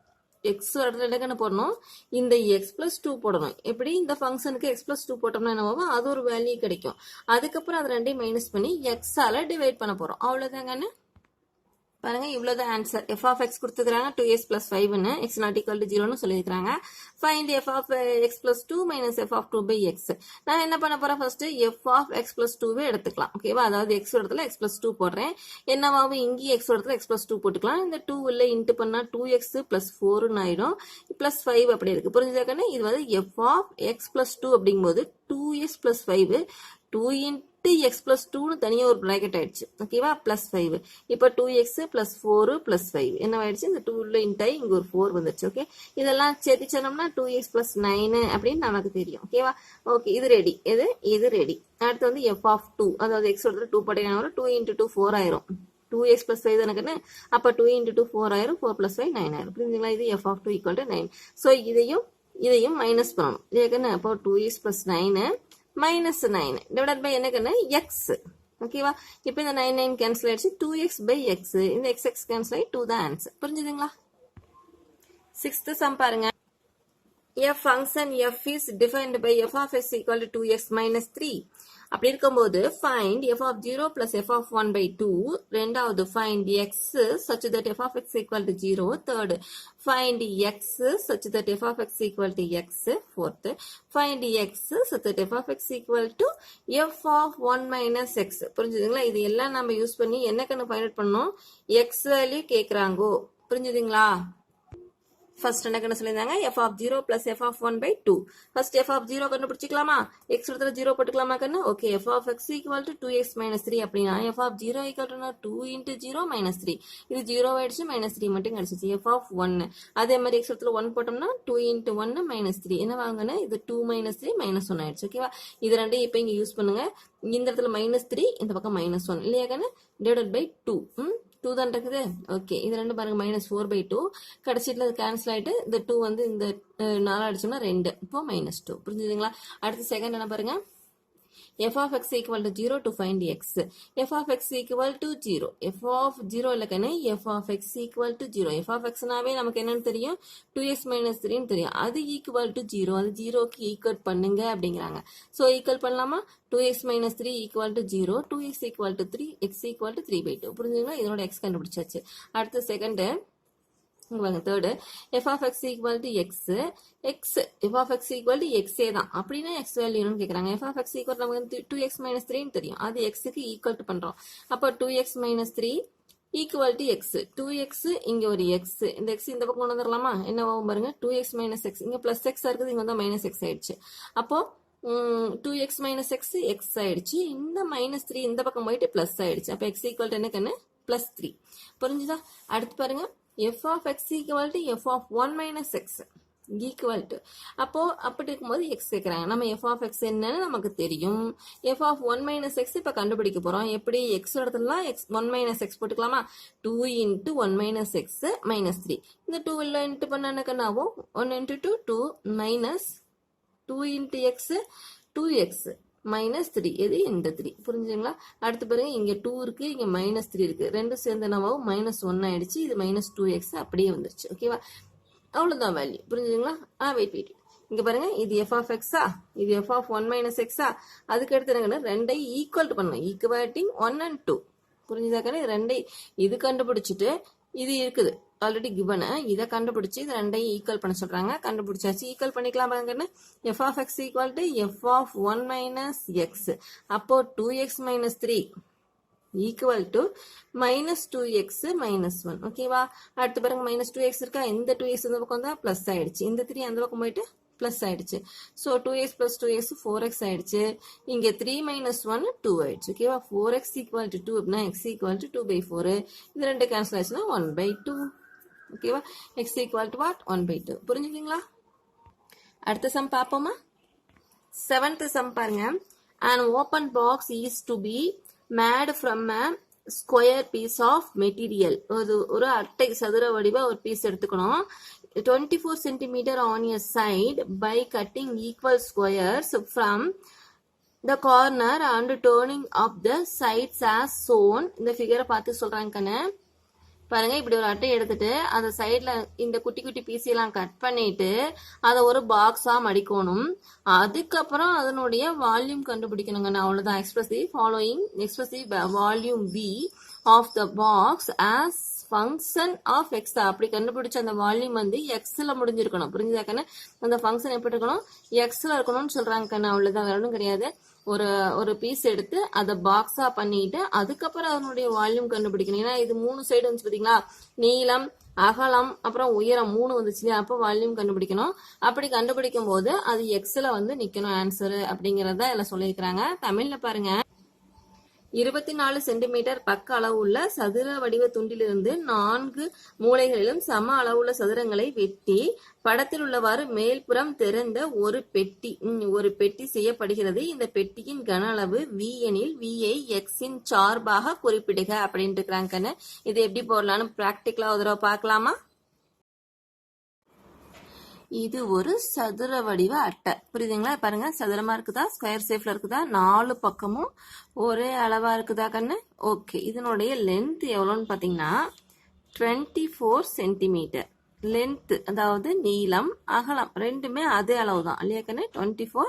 எக்ஸ் இடத்துல என்ன போடணும்? இந்த எக்ஸ் பிளஸ் 2 போடணும். எப்படி? இந்த ஃபங்க்ஷனுக்கு எக்ஸ் பிளஸ் 2 போட்டோம்னா என்ன, அது ஒரு வேல்யூ கிடைக்கும். அதுக்கப்புறம் அது ரெண்டையும் மைனஸ் பண்ணி எக்ஸால டிவைட் பண்ண போறோம். அவ்வளவுதாங்க. பாருங்க, இவ்வளவுதான் ஆன்சர். f of x கொடுத்துக்கிறாங்க 2x plus 5ன்னு, x not equal to 0ன்னு சொல்லியிருக்காங்க. find f of x plus 2 minus f of 2 by x. நான் என்ன பண்ண போறேன்? First f of x plus 2வே எடுத்துக்கலாம். ஓகேவா? அதாவது x இடத்துல x plus 2 போடுறேன். என்னவாகும்? இங்கே x இடத்துல x plus 2 போட்டுக்கலாம். இந்த 2 உள்ள இன்ட்டு பண்ணா 2x plus 4ன்னு ஆயிடும். plus 5 அப்படி இருக்கு. புரிஞ்சுதாக்கன்னு? இது வந்து f of x plus 2 அப்படிங்கும்போது 2x plus 5 2 into x plus 2 தனியா ஒரு பிராக்கெட் ஆயிடுச்சு. ஓகேவா? plus 5. இப்போ 2x plus 4 plus 5 என்ன ஆயிடுச்சு? இந்த 2 உள்ள இன்டாய் இங்க ஒரு 4 வந்துருச்சு. ஓகே, இதெல்லாம் சேர்த்துச்சோம்னா 2x plus 9 அப்படின்னு நமக்கு தெரியும். ஓகேவா? ஓகே, இது ரெடி. இது ரெடி. அடுத்து வந்து f of 2, அதாவது x ஓட 2 போட்டீங்கன்னா 2 into 2 4 ஆயிரும். 2x plus 5 தானே? அப்ப 2 into 2 4 ஆயிரும். 4 plus 5 9 ஆயிரும். புரிஞ்சுங்களா? இது f of 2 equal to 9. So இதையும் மைனஸ் பண்ணணும். இல்லையாக்கன்னு? அப்போ 2x plus 9 minus 9 divided by என்னக்குன்னு x. ஓகேவா? இப்போ இந்த 9 9 கேன்சல் ஆயிடுச்சு. 2x by x. இந்த x கேன்சல் ஆகி 2 தான் ஆன்சர். புரிஞ்சுதுங்களா? 6th சம் பாருங்க. a function f is defined by f of x equal to 2x minus 3. அப்படி இருக்கும்போது find f of 0 plus f of 1 by 2. ரெண்டாவது find x such that f of x equal to 0. third find x such that f of x equal to x. fourth find x such that f of x equal to f of 1 minus x. புரிஞ்சுதுங்களா? இது எல்லாம் நம்ம use பண்ணி என்ன கண்ணு find out பண்ணோம்? x value கேக்குறாங்கோ. புரிஞ்சுதுங்களா? ஃபர்ஸ்ட் என்ன சொல்லியிருந்தாங்க f of 0 plus f of 1 by 2. First f of 0 கண்டுபிடிச்சிக்கலாமா? x இடத்துல 0 போட்டுக்கலாமா கண்ணு? Okay, f of x equal to 2x minus 3 அப்படின்னா f of 0 equal to 2 into 0 minus 3. இது 0 ஆயிடுச்சு, minus 3 மட்டும் கிடைச்சிச்சு. f of 1 அதே மாதிரி x இடத்துல 1 போட்டோம்னா 2 into 1 minus 3. என்ன வாங்கன்னு? இது 2 minus 3 minus 1 ஆயிடுச்சு. ஓகேவா? இது ரெண்டையும் இப்போ இங்க யூஸ் பண்ணுங்க. இந்த இடத்துல minus 3, இந்த பக்கம் minus 1 இல்லையா கண்ணு? divided by 2. 2 தான் இருக்குது. ஓகே, இது ரெண்டு பாருங்க -4/2. கடைசியில் அது கேன்சல் ஆயிட்டு இந்த 2 வந்து இந்த 4 அடிச்சோம்னா 2. இப்போ -2. புரிஞ்சுதுங்களா? அடுத்து செகண்ட் என்ன பாருங்க, f of x equal to 0 to find x. f of x equal to 0. f of 0 இல்லக்கண்ணே, f of x equal to 0. f of x நாவே நமக்கு என்னன்னு தெரியும், 2x minus 3 தெரியும். அது equal to 0. அது 0க்கு ஈக்குவல் பண்ணுங்க அப்படிங்கிறாங்க. ஸோ ஈக்குவல் பண்ணலாமா? 2x minus 3 equal to 0. 2x equal to 3. x equal to 3/2. புரிஞ்சுங்களா? இதனோட x கண்டுபிடிச்சாச்சு. அடுத்து second third, f of x equal to x. f of x equal to x தான். அப்படின்னா x வேல்யூன்னு கேட்குறாங்க. f of x equal to நமக்கு 2x minus 3 தெரியும். அது xக்கு ஈக்குவல் டு பண்றோம். அப்போ 2x minus 3 equal to x. 2x இங்க ஒரு x. இந்த x இந்த பக்கம் கொண்டு வந்துடலாமா? என்ன ஆகும் பாருங்க, 2x minus x. இங்க பிளஸ் x இருக்குது, இங்க வந்து minus x ஆயிடுச்சு. அப்போ 2x minus x x ஆயிடுச்சு. இந்த -3 இந்த பக்கம் போயிட்டு பிளஸ் ஆயிடுச்சு. அப்போ x equal to என்ன கண்ணு? +3. புரிஞ்சுதா? அடுத்து பாருங்க, f of x equal to f of 1 minus x equal to. அப்போ அப்படி இருக்கும்போது x கேட்குறாங்க. நம்ம f of x என்னன்னு நமக்கு தெரியும். f of 1 minus x இப்போ கண்டுபிடிக்க போறோம். எப்படி? x இடத்துலலாம் x 1 minus x போட்டுக்கலாமா? 2 into 1 minus x minus 3. இந்த 2 உள்ள இன்ட்டு பண்ண என்ன கண்ணாகும்? 1 into 2 2 minus 2 into x 2x minus 3. எது? இந்த 3. புரிஞ்சுங்களா? அடுத்து பாருங்க, இங்க 2 இருக்கு, இங்க -3 இருக்கு. ரெண்டும் சேர்ந்து என்னவாகும்? -1 ஆயிடுச்சு. இது -2x அப்படியே வந்துருச்சு. ஓகேவா? அவ்வளவுதான் வேல்யூ. புரிஞ்சுங்களா? வெயிட் இங்க பாருங்க, இது f of x இது f of 1 minus x அதுக்கு அடுத்து என்ன, ரெண்டையும் ஈக்குவல் பண்ணணும். Equating 1 and 2. புரிஞ்சுதா கண்ணு? ரெண்டை இது கண்டுபிடிச்சிட்டு இது இருக்குது ஆல்ரெடி கிவன், இதை கண்டுபிடிச்சு இது ரெண்டையும் ஈக்குவல் பண்ண சொல்றாங்க. கண்டுபிடிச்சாச்சு. ஈக்குவல் பண்ணிக்கலாம் பாருங்கன்னு. f of x equal to f of 1 minus x. அப்போ 2x minus 3 equal to -2x minus 1. ஓகேவா? அடுத்து பாருங்க, -2x இருக்கா? இந்த 2x இந்த பக்கம் தான் பிளஸ் ஆயிடுச்சு. இந்த 3 அந்த பக்கம் போயிட்டு பிளஸ் ஆயிடுச்சு. So 2x plus 2x 4x ஆயிடுச்சு. இங்க 3 minus 1 2 ஆயிடுச்சு. ஓகேவா? 4x equal to 2 அப்படின்னா x equal to 2/4. இது ரெண்டு கேன்சல் ஆச்சுன்னா 1/2. ஓகேவா? x equal to what? 1/2. புரிஞ்சுக்கிங்களா? அடுத்த சம் பார்ப்போமா? 7th சம் பாருங்க. An open box is to be made from a square piece of material. ஒரு அட்டை சதுர வடிவ ஒரு பீஸ் எடுத்துக்கணும். 24 centimeter on a side by cutting equal squares from the corner and turning up the sides as shown. இந்த ஃபிகரை பார்த்து சொல்றாங்க கண்ணு. பாருங்க, இப்படி ஒரு அட்டை எடுத்துட்டு அந்த சைட்ல இந்த குட்டி குட்டி பீஸெல்லாம் கட் பண்ணிட்டு அதை ஒரு பாக்ஸா மடிக்கணும். அதுக்கப்புறம் அதனுடைய வால்யூம் கண்டுபிடிக்கணுங்க. அவ்வளவுதான். Express the following, express the volume V of the box as function of x. அப்படி கண்டுபிடிச்ச அந்த வால்யூம் வந்து எக்ஸ்ல முடிஞ்சிருக்கணும். புரிஞ்சுதா கண்ணு? அந்த ஃபங்க்ஷன் எப்படி இருக்கணும்? எக்ஸ்ல இருக்கணும்னு சொல்றாங்க கண்ணு. அவ்வளவுதான், வேற ஒன்றும் கிடையாது. ஒரு பீஸ் எடுத்து அதை பாக்ஸா பண்ணிட்டு அதுக்கப்புறம் அதனுடைய வால்யூம் கண்டுபிடிக்கணும். ஏன்னா இது 3 சைடு வந்துச்சு பாத்தீங்களா? நீளம், அகலம், அப்புறம் உயரம் 3 வந்துச்சு. அப்போ வால்யூம் கண்டுபிடிக்கணும். அப்படி கண்டுபிடிக்கும் போது அது எக்ஸ்ல வந்து நிக்கணும் ஆன்சர் அப்படிங்கறத எல்லாம் சொல்லியிருக்கிறாங்க. தமிழ்ல பாருங்க, 24 சென்டிமீட்டர் பக்க அளவுள்ள சதுர வடிவ துண்டிலிருந்து 4 மூலைகளிலும் சம அளவுள்ள சதுரங்களை வெட்டி படத்தில் உள்ளவாறு மேல்புறம் திறந்த ஒரு பெட்டி செய்யப்படுகிறது. இந்த பெட்டியின் கன அளவு V எனில் V ஐ x இன் சார்பாக குறிப்பிடுக அப்படின்ட்டு இருக்கிறாங்க. இது எப்படி போடலாம்னு பிராக்டிகலா ஒரு தடவை பார்க்கலாமா? இது ஒரு சதுர வடிவ அட்டை. புரியுதுங்களா? பாருங்க, சதுரமா இருக்குதா, ஸ்கொயர் ஷேப்ல இருக்குதா, 4 பக்கமும் ஒரே அளவா இருக்குதா கண்ணு? ஓகே. இதனுடைய லென்த் எவ்வளோன்னு பாத்தீங்கன்னா 24 சென்டிமீட்டர் லென்த், அதாவது நீளம் அகலம் ரெண்டுமே அதே அளவு தான் இல்லையா கண்ணு? 24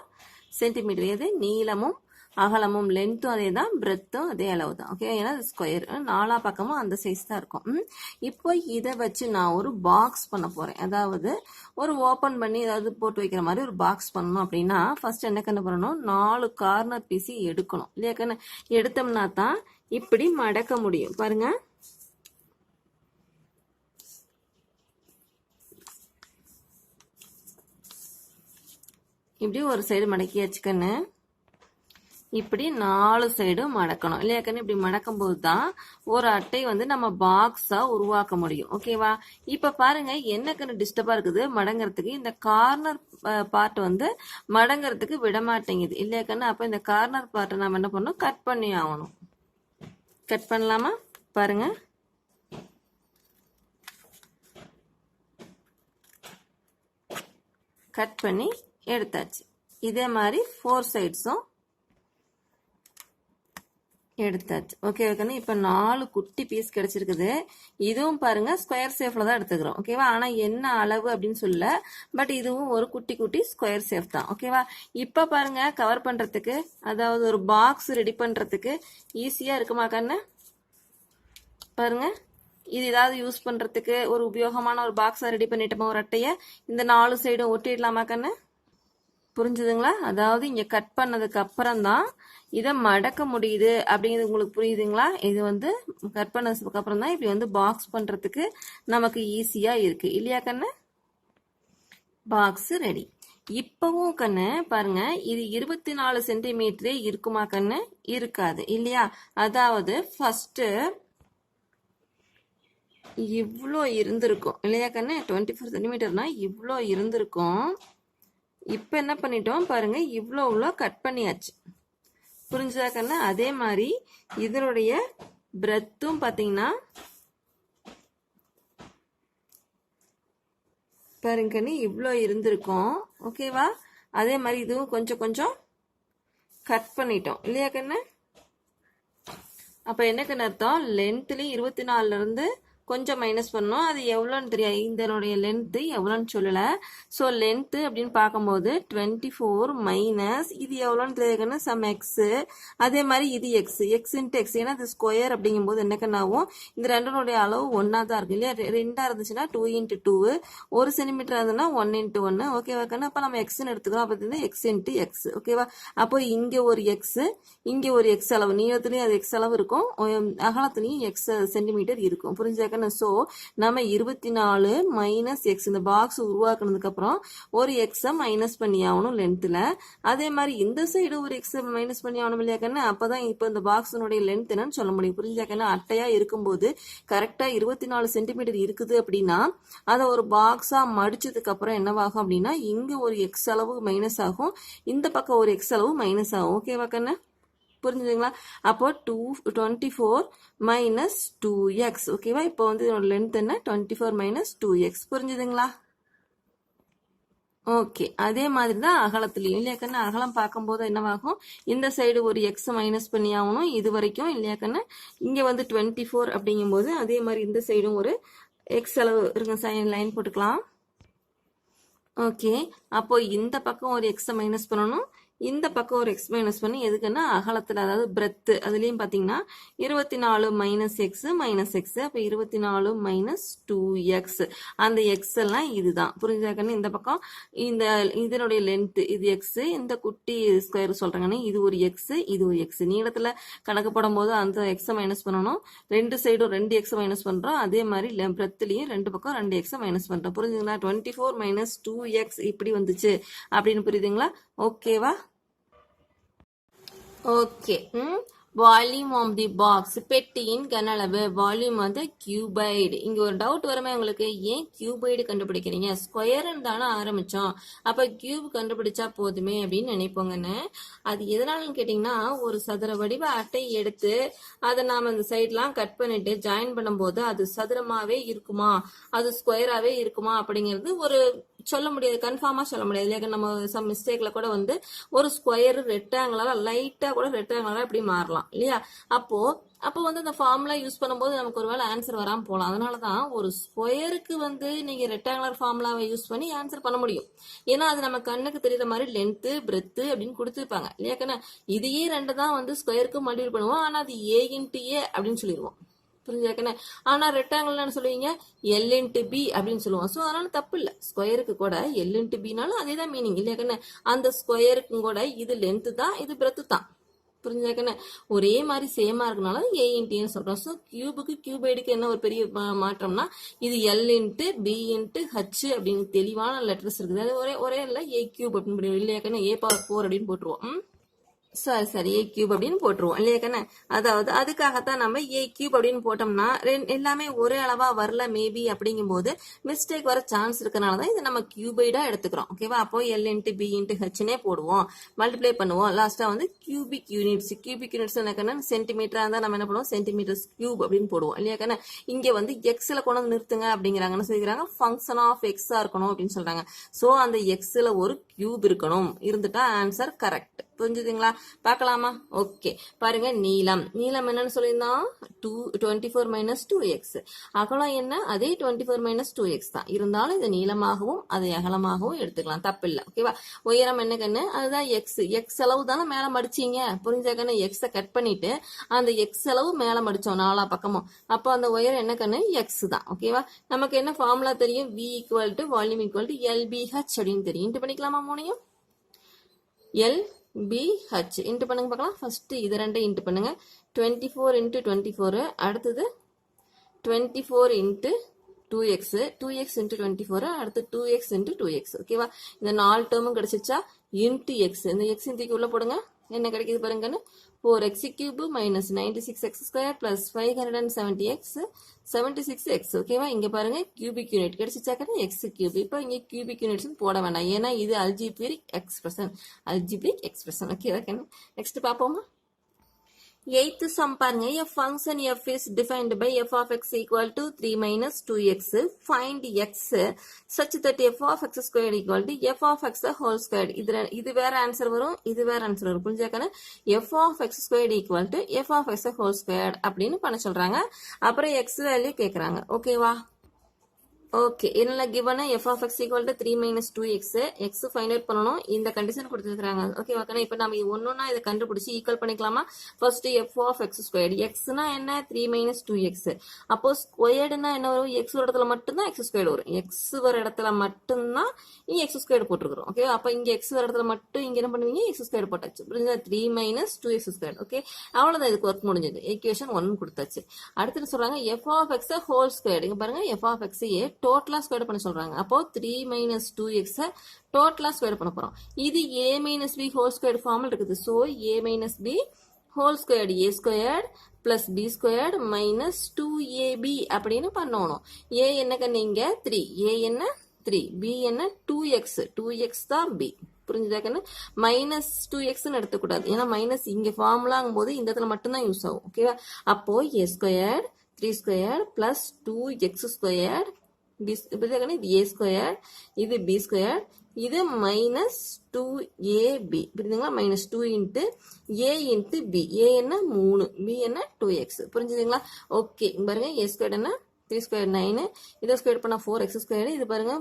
சென்டிமீட்டர். எது? நீளமும் அகலமும் லென்த்தும் அதே தான், பிரெத்தும் அதே அளவு தான். ஓகே, ஏன்னா ஸ்கொயர் 4 பக்கமும் அந்த சைஸ் தான் இருக்கும். இப்போ இதை வச்சு நான் ஒரு பாக்ஸ் பண்ண போறேன். அதாவது ஒரு ஓபன் பண்ணி ஏதாவது போட்டு வைக்கிற மாதிரி ஒரு பாக்ஸ் பண்ணணும். அப்படின்னா ஃபர்ஸ்ட் என்ன கண்ணு பண்ணணும்? 4 கார்னர் பீஸ் எடுக்கணும் இல்லையா கண்ணு? எடுத்தோம்னா தான் இப்படி மடக்க முடியும். பாருங்க, இப்படி ஒரு சைடு மடக்கியாச்சு கண்ணு. இப்படி 4 சைடும் மடக்கணும் இல்லையா கண்ணு? இப்படி மடக்கும் போது தான் ஒரு அட்டை வந்து நம்ம பாக்ஸா உருவாக்க முடியும். ஓகேவா? இப்ப பாருங்க என்ன கண்ணு டிஸ்டர்பா இருக்குது மடங்கிறதுக்கு. இந்த கார்னர் பார்ட் வந்து மடங்கிறதுக்கு விட மாட்டேங்குது இல்லையா கண்ணு? அப்ப இந்த கார்னர் பார்ட்டை நம்ம என்ன பண்ணணும்? கட் பண்ணி ஆகணும். கட் பண்ணலாமா? பாருங்க. கட் பண்ணி எடுத்தாச்சு. இதே மாதிரி 4 சைட்ஸும் எடுத்தாச்சு. ஓகே ஓகேண்ணா. இப்போ 4 குட்டி பீஸ் கிடைச்சிருக்குது. இதுவும் பாருங்க ஸ்கொயர் ஷேப்ல தான் எடுத்துக்கிறோம். ஓகேவா? ஆனா என்ன அளவு அப்படின்னு சொல்லல. பட் இதுவும் ஒரு குட்டி குட்டி ஸ்கொயர் ஷேப் தான். ஓகேவா? இப்போ பாருங்க கவர் பண்றதுக்கு, அதாவது ஒரு பாக்ஸ் ரெடி பண்றதுக்கு ஈஸியா இருக்குமா கண்ணு? பாருங்க, இது ஏதாவது யூஸ் பண்றதுக்கு ஒரு உபயோகமான ஒரு பாக்ஸா ரெடி பண்ணிட்டோமா ஒரு அட்டையை? இந்த 4 சைடும் ஒட்டிடலாமா கண்ணு? புரிஞ்சுதுங்களா? அதாவது இங்க கட் பண்ணதுக்கு அப்புறம் தான் இதை மடக்க முடியுது அப்படிங்கிறது உங்களுக்கு புரியுதுங்களா? இது வந்து கட் பண்ணதுக்கு அப்புறம் தான் இப்படி வந்து பாக்ஸ் பண்றதுக்கு நமக்கு ஈஸியா இருக்கு இல்லையா கண்ணு? Box ready. இப்பவும் கண்ணு பாருங்க, இது 24 சென்டிமீட்டரே இருக்குமா கண்ணு? இருக்காது இல்லையா? அதாவது ஃபர்ஸ்ட் இவ்வளோ இருந்திருக்கும் இல்லையா கண்ணு? 24 சென்டிமீட்டர்னா இவ்வளோ இருந்திருக்கும். இப்போ என்ன பண்ணிட்டோம் பாருங்க, இவ்வளோ கட் பண்ணியாச்சு. புரிஞ்சுதா கண்ணு? அதே மாதிரி இதனுடைய பிரெத்தும் பார்த்தீங்கன்னா பாருங்க கண்ணு, இவ்வளோ இருந்திருக்கும். ஓகேவா? அதே மாதிரி இதுவும் கொஞ்சம் கொஞ்சம் கட் பண்ணிட்டோம் இல்லையா கண்ணு? அப்போ என்ன கண்ணு அர்த்தம்? லென்த்லேயும் 24ல இருந்து கொஞ்சம் மைனஸ் பண்ணோம். அது எவ்வளோன்னு தெரியாது, இதனுடைய லென்த்து எவ்வளோன்னு சொல்லலை. ஸோ லென்த்து அப்படின்னு பார்க்கும்போது 24 மைனஸ் இது எவ்வளோன்னு தெரியாதுன்னா சம் எக்ஸு. அதே மாதிரி இது எக்ஸ், எக்ஸ் இன்ட்டு எக்ஸ். ஏன்னா இது ஸ்கொயர் அப்படிங்கும்போது என்ன ஆகும்? இந்த ரெண்டனுடைய அளவு ஒன்றா தான் இருக்கு இல்லையா? 2ஆ இருந்துச்சுன்னா 2 இன்ட்டு 2, 1 சென்டிமீட்டர் இருந்ததுன்னா 1 இன்ட்டு 1. ஓகேவா கண்ணு? அப்போ நம்ம எக்ஸ்ன்னு எடுத்துக்கிறோம். அப்போ இது எக்ஸ் இன்ட்டு எக்ஸ். ஓகேவா? அப்போ இங்கே ஒரு எக்ஸ், இங்கே ஒரு எக்ஸ் அளவு, நீளத்துலேயும் அது எக்ஸ் அளவு இருக்கும், அகலத்துலேயும் எக்ஸ் சென்டிமீட்டர் இருக்கும். புரிஞ்சாக்க? ஸோ நம்ம 24 மைனஸ் எக்ஸ் இந்த பாக்ஸ் உருவாக்குனதுக்கு அப்புறம் ஒரு எக்ஸை மைனஸ் பண்ணி ஆகணும் லென்த்தில். அதே மாதிரி இந்த சைடு ஒரு எக்ஸை மைனஸ் பண்ணி ஆகணும் இல்லையா கண்ணு? அப்பதான் இப்போ இந்த பாக்ஸினுடைய லென்த் என்னன்னு சொல்ல முடியும். புரிஞ்சா கண்ணு? அட்டையா இருக்கும்போது கரெக்டா 24 சென்டிமீட்டர் இருக்குது அப்படின்னா அதை ஒரு பாக்ஸா மடிச்சதுக்கு அப்புறம் என்னவாகும் அப்படின்னா இங்க ஒரு எக்ஸ் அளவு மைனஸ் ஆகும், இந்த பக்கம் ஒரு எக்ஸ் அளவு மைனஸ் ஆகும். ஓகேவா கண்ணு? புரிஞ்சுதுங்களா? அப்போ 24 மைனஸ் 2x. ஓகேவா? இப்போ வந்து இதோட லென்த் என்ன? 24 மைனஸ் 2x. புரிஞ்சுதுங்களா? ஓகே. அதே மாதிரி தான் அகலத்துலையும் இல்லையா கண்ணு? அகலம் பார்க்கும்போது என்னவாகும்? இந்த சைடு ஒரு எக்ஸ் மைனஸ் பண்ணி ஆகணும் இது வரைக்கும் இல்லையா கண்ணு? இங்கே வந்து 24 அப்படிங்கும்போது அதே மாதிரி இந்த சைடும் ஒரு எக்ஸ் அளவு இருங்க, லைன் போட்டுக்கலாம். ஓகே. அப்போ இந்த பக்கம் ஒரு எக்ஸை மைனஸ் பண்ணணும், இந்த பக்கம் ஒரு எக்ஸ் மைனஸ் பண்ணி எதுக்குன்னா அகலத்தில், அதாவது பிரெத்து. அதுலேயும் பார்த்தீங்கன்னா 24 மைனஸ் எக்ஸ் மைனஸ் எக்ஸ். அப்போ 24 மைனஸ் 2x. அந்த எக்ஸ் எல்லாம் இதுதான். புரிஞ்சாக்கன்னு? இந்த பக்கம் இந்த இதனுடைய லென்த்து இது எக்ஸ், இந்த குட்டி ஸ்கொயர் சொல்கிறாங்கன்னு இது ஒரு எக்ஸ், இது ஒரு எக்ஸ். நீளத்தில் கணக்கு போடும்போது அந்த எக்ஸை மைனஸ் பண்ணணும், ரெண்டு சைடும் 2 எக்ஸை மைனஸ் பண்ணுறோம். அதே மாதிரி பிரெத்துலேயும் ரெண்டு பக்கம் 2 எக்ஸை மைனஸ் பண்ணுறோம். புரிஞ்சுங்களா? 24 மைனஸ் 2x இப்படி வந்துச்சு அப்படின்னு புரியுதுங்களா? ஓகேவா? Okay. Volume of the box, பெட்டியின் கன அளவு. வால்யூம் வந்து கியூபைடு. இங்க ஒரு டவுட் வருமே உங்களுக்கு, ஏன் கியூபைடு கண்டுபிடிக்கிறீங்க? ஸ்கொயர் தானே ஆரம்பிச்சோம், அப்ப கியூப் கண்டுபிடிச்சா போதுமே அப்படின்னு நினைப்போங்கன்னு. அது எதனாலன்னு கேட்டீங்கன்னா, ஒரு சதுர வடிவ அட்டை எடுத்து அதை நாம இந்த சைட்லாம் கட் பண்ணிட்டு ஜாயின் பண்ணும்போது அது சதுரமாவே இருக்குமா, அது ஸ்கொயராவே இருக்குமா அப்படிங்கிறது ஒரு சொல்ல முடியாது, கன்ஃபார்மா சொல்ல முடியாது இல்லையா? நம்ம சம் மிஸ்டேக்ல கூட வந்து ஒரு ஸ்கொயர் ரெக்டாங்கிளால லைட்டா கூட ரெக்டாங்கிளால இப்படி மாறலாம் இல்லையா? அப்போ வந்து அந்த ஃபார்முலா யூஸ் பண்ணும்போது நமக்கு ஒருவேளை ஆன்சர் வராமல் போகலாம். அதனாலதான் ஒரு ஸ்கொயருக்கு வந்து நீங்க ரெக்டாங்குலர் ஃபார்முலாவை யூஸ் பண்ணி ஆன்சர் பண்ண முடியும். ஏன்னா அது நம்ம கண்ணுக்கு தெரியுற மாதிரி லென்த்து பிரெத்து அப்படின்னு கொடுத்துருப்பாங்க இல்லையா? இதையே ரெண்டு தான் வந்து ஸ்கொயருக்கு மல்டிபிள் பண்ணுவோம், ஆனா அது ஏ இன்ட்டு ஏ அப்படின்னு சொல்லிடுவோம். புரிஞ்சாக்கண்ணே? ஆனா ரெக்டாங்கிள் சொல்லுவீங்க எல் இன்ட்டு பி அப்படின்னு சொல்லுவோம். ஸோ அதனால தப்பு இல்லை, ஸ்கொயருக்கு கூட எல் இன்ட்டு பினாலும் அதே தான் மீனிங் இல்லையா கண்ணு? அந்த ஸ்கொயருக்கும் கூட இது லென்த்து தான், இது பிரெத்து தான். புரிஞ்சாக்கண்ணே ஒரே மாதிரி சேமா இருக்கனால ஏ இன்டின்னு சொல்றோம். ஸோ கியூபுக்கு கியூபைடுக்கு என்ன ஒரு பெரிய மாற்றம்னா இது l into b into h அப்படின்னு தெளிவான லெட்டர்ஸ் இருக்குது. அது ஒரே இல்லை ஏ கியூப் அப்படின்னு இல்லையாக்கண்ணே ஏ பவர் 4 அப்படின்னு போட்டுருவோம். சரி ஏ கியூப் அப்படின்னு போட்டுருவோம் இல்லையாக்கண்ணே. அதாவது அதுக்காகத்தான் நம்ம ஏ கியூப் அப்படின்னு போட்டோம்னா எல்லாமே ஒரே அளவா வரல மேபி அப்படிங்கும் போது மிஸ்டேக் வர சான்ஸ் இருக்கனாலதான் இதை நம்ம கியூபைடா எடுத்துக்கிறோம். ஓகேவா? அப்போ எல் இன்ட்டு பி இன்ட்டு ஹெச்னே போடுவோம், மல்டிப்ளை பண்ணுவோம். லாஸ்டா வந்து கியூபிக் யூனிட்ஸ். கியூபிக் யூனிட்ஸ் என்னக்கண்ணா சென்டிமீட்டரா இருந்தா நம்ம என்ன பண்ணுவோம் சென்டிமீட்டர்ஸ் கியூப் அப்படின்னு போடுவோம் இல்லையாக்கண்ணே. இங்க வந்து எக்ஸ்ல கொண்டு வந்து நிறுத்துங்க அப்படிங்கிறாங்கன்னு சொல்லிக்கிறாங்க. ஃபங்க்ஷன் ஆஃப் எக்ஸா இருக்கணும் அப்படின்னு சொல்றாங்க. சோ அந்த எக்ஸ்ல ஒரு கியூப் இருக்கணும், இருந்துட்டா ஆன்சர் கரெக்ட். புரிஞ்சுதுங்களா? பார்க்கலாமா? ஓகே பாருங்க. நீளம் என்னன்னு சொல்லியிருந்தோம் 24 மைனஸ் 2x. அகலம் என்ன? அதே 24 மைனஸ் 2x தான். இருந்தாலும் இது நீளமாகவும் அதை அகலமாகவும் எடுத்துக்கலாம், தப்பு இல்லை. ஓகேவா? உயரம் என்ன கண்ணு? அதுதான் எக்ஸ் அளவு தானே மேல மடிச்சீங்க. புரிஞ்ச கண்ணு? எக்ஸ கட் பண்ணிட்டு அந்த எக்ஸ் அளவு மேல மடிச்சோம் நாலா பக்கமும். அப்போ அந்த உயரம் என்ன கண்ணு? எக்ஸ் தான். ஓகேவா? நமக்கு என்ன ஃபார்முலா தெரியும்? v equal to volume equal to LBH அப்படின்னு தெரியும். இன்ட்டு பண்ணிக்கலாமா மூணையும்? LBH இன்ட்டு பண்ணுங்க பார்க்கலாம். ஃபர்ஸ்ட் இது ரெண்டு இன்ட்டு பண்ணுங்க. 24 இன்ட்டு 24, அடுத்தது 24 இன்ட்டு 2x, 2x இன்ட்டு 24, அடுத்து 2x இன்ட்டு 2x. ஓகேவா? இந்த 4 டேர்மும் கிடைச்சிச்சா? இன்ட்டு எக்ஸ், இந்த எக்ஸ் தூக்கி உள்ள போடுங்க. என்ன கிடைக்குது பாருங்கன்னு? 4x cube minus 96x square plus 570x 76x. ஓகேவா? இங்க பாருங்க கியூபிக் யூனிட் கிடைச்சிச்சாக்க எக்ஸ் கியூப். இப்போ இங்க கியூபிக் யூனிட்ஸ் போட வேண்டாம், ஏன்னா இது அல்ஜிபிரிக் எக்ஸ்பிரஷன். ஓகே. நெக்ஸ்ட் பாப்போமா? 8th sum பாருங்க. A function f is defined by f of x equal to 3 minus 2x. Find x such that f of x squared equal to f of x whole squared. இது வேற answer வரும், இது வேற answer வரும். புரிஞ்சாக்கணும்? f of x squared equal to f of x whole squared அப்படின்னு பண்ண சொல்றாங்க. அப்புறம் x வேல்யூ கேக்குறாங்க. ஓகேவா? ஓகே. என்ன given? f of x equal to 3 minus 2x. x find out பண்ணணும். இந்த கண்டிஷன் கொடுத்துருக்காங்க. Okay okay. இப்போ நம்ம ஒன்னொன்னா இதை கண்டுபிடிச்சு ஈக்குவல் பண்ணிக்கலாமா? First f of x squared. எக்ஸ்னா என்ன? 3 minus 2x. அப்போ ஸ்கொயர்டுனா என்ன வரும்? எக்ஸ் ஒரு இடத்துல மட்டும்தான் எக்ஸ் ஸ்கொயர்டு வரும். எக்ஸ் வர இடத்துல மட்டும்தான் இங்க எக்ஸ் ஸ்கொயர்டு போட்டுருக்கோம். ஓகே. அப்ப இங்க எக்ஸ் வர இடத்துல மட்டும் இங்க என்ன பண்ணுவீங்க? எக்ஸ் ஸ்கொயர்டு போட்டாச்சு. புரியுதா? 3 minus 2x ஸ்கொயர்டு. ஓகே. அவ்வளவுதான், இதுக்கு ஒர்க் முடிஞ்சது. ஈக்குவேஷன் 1 கொடுத்தாச்சு. அடுத்து சொல்றாங்க f of x whole squared. இங்க பாருங்க f of x டோட்டலா ஸ்கொயர் பண்ண சொல்றாங்க. அப்போ 3 minus 2x டோட்டலா ஸ்கொயர் பண்ண போறோம். இது a minus b whole square ஃபார்ம்ல இருக்குது. So a minus b whole squared a squared plus b squared minus 2ab அப்படின்னு பண்ணணும். a என்ன கண்ணீங்க? 3. a என்ன? 3. b என்ன? 2x தான் b. புரிஞ்சுதாக்கன்னு? மைனஸ் 2x எடுத்துக்கூடாது, ஏன்னா மைனஸ் இங்க ஃபார்முலாங்கும் போது இந்த இடத்துல மட்டும்தான் யூஸ் ஆகும். ஓகேவா? அப்போ a squared 3 squared plus 2x squared, இது a ஸ்கொயர், இது b ஸ்கொயர், இது மைனஸ் 2ab. புரியுதுங்களா? Minus 2 into a into b. a என்ன? 3, b என்ன? 2x. புரிஞ்சுதுங்களா? ஓகே. பாருங்க a ஸ்கொயர் என்ன? 3 ஸ்கொயர் 9, இதை ஸ்கொயர் பண்ணா 4x ஸ்கொயர். இது பாருங்க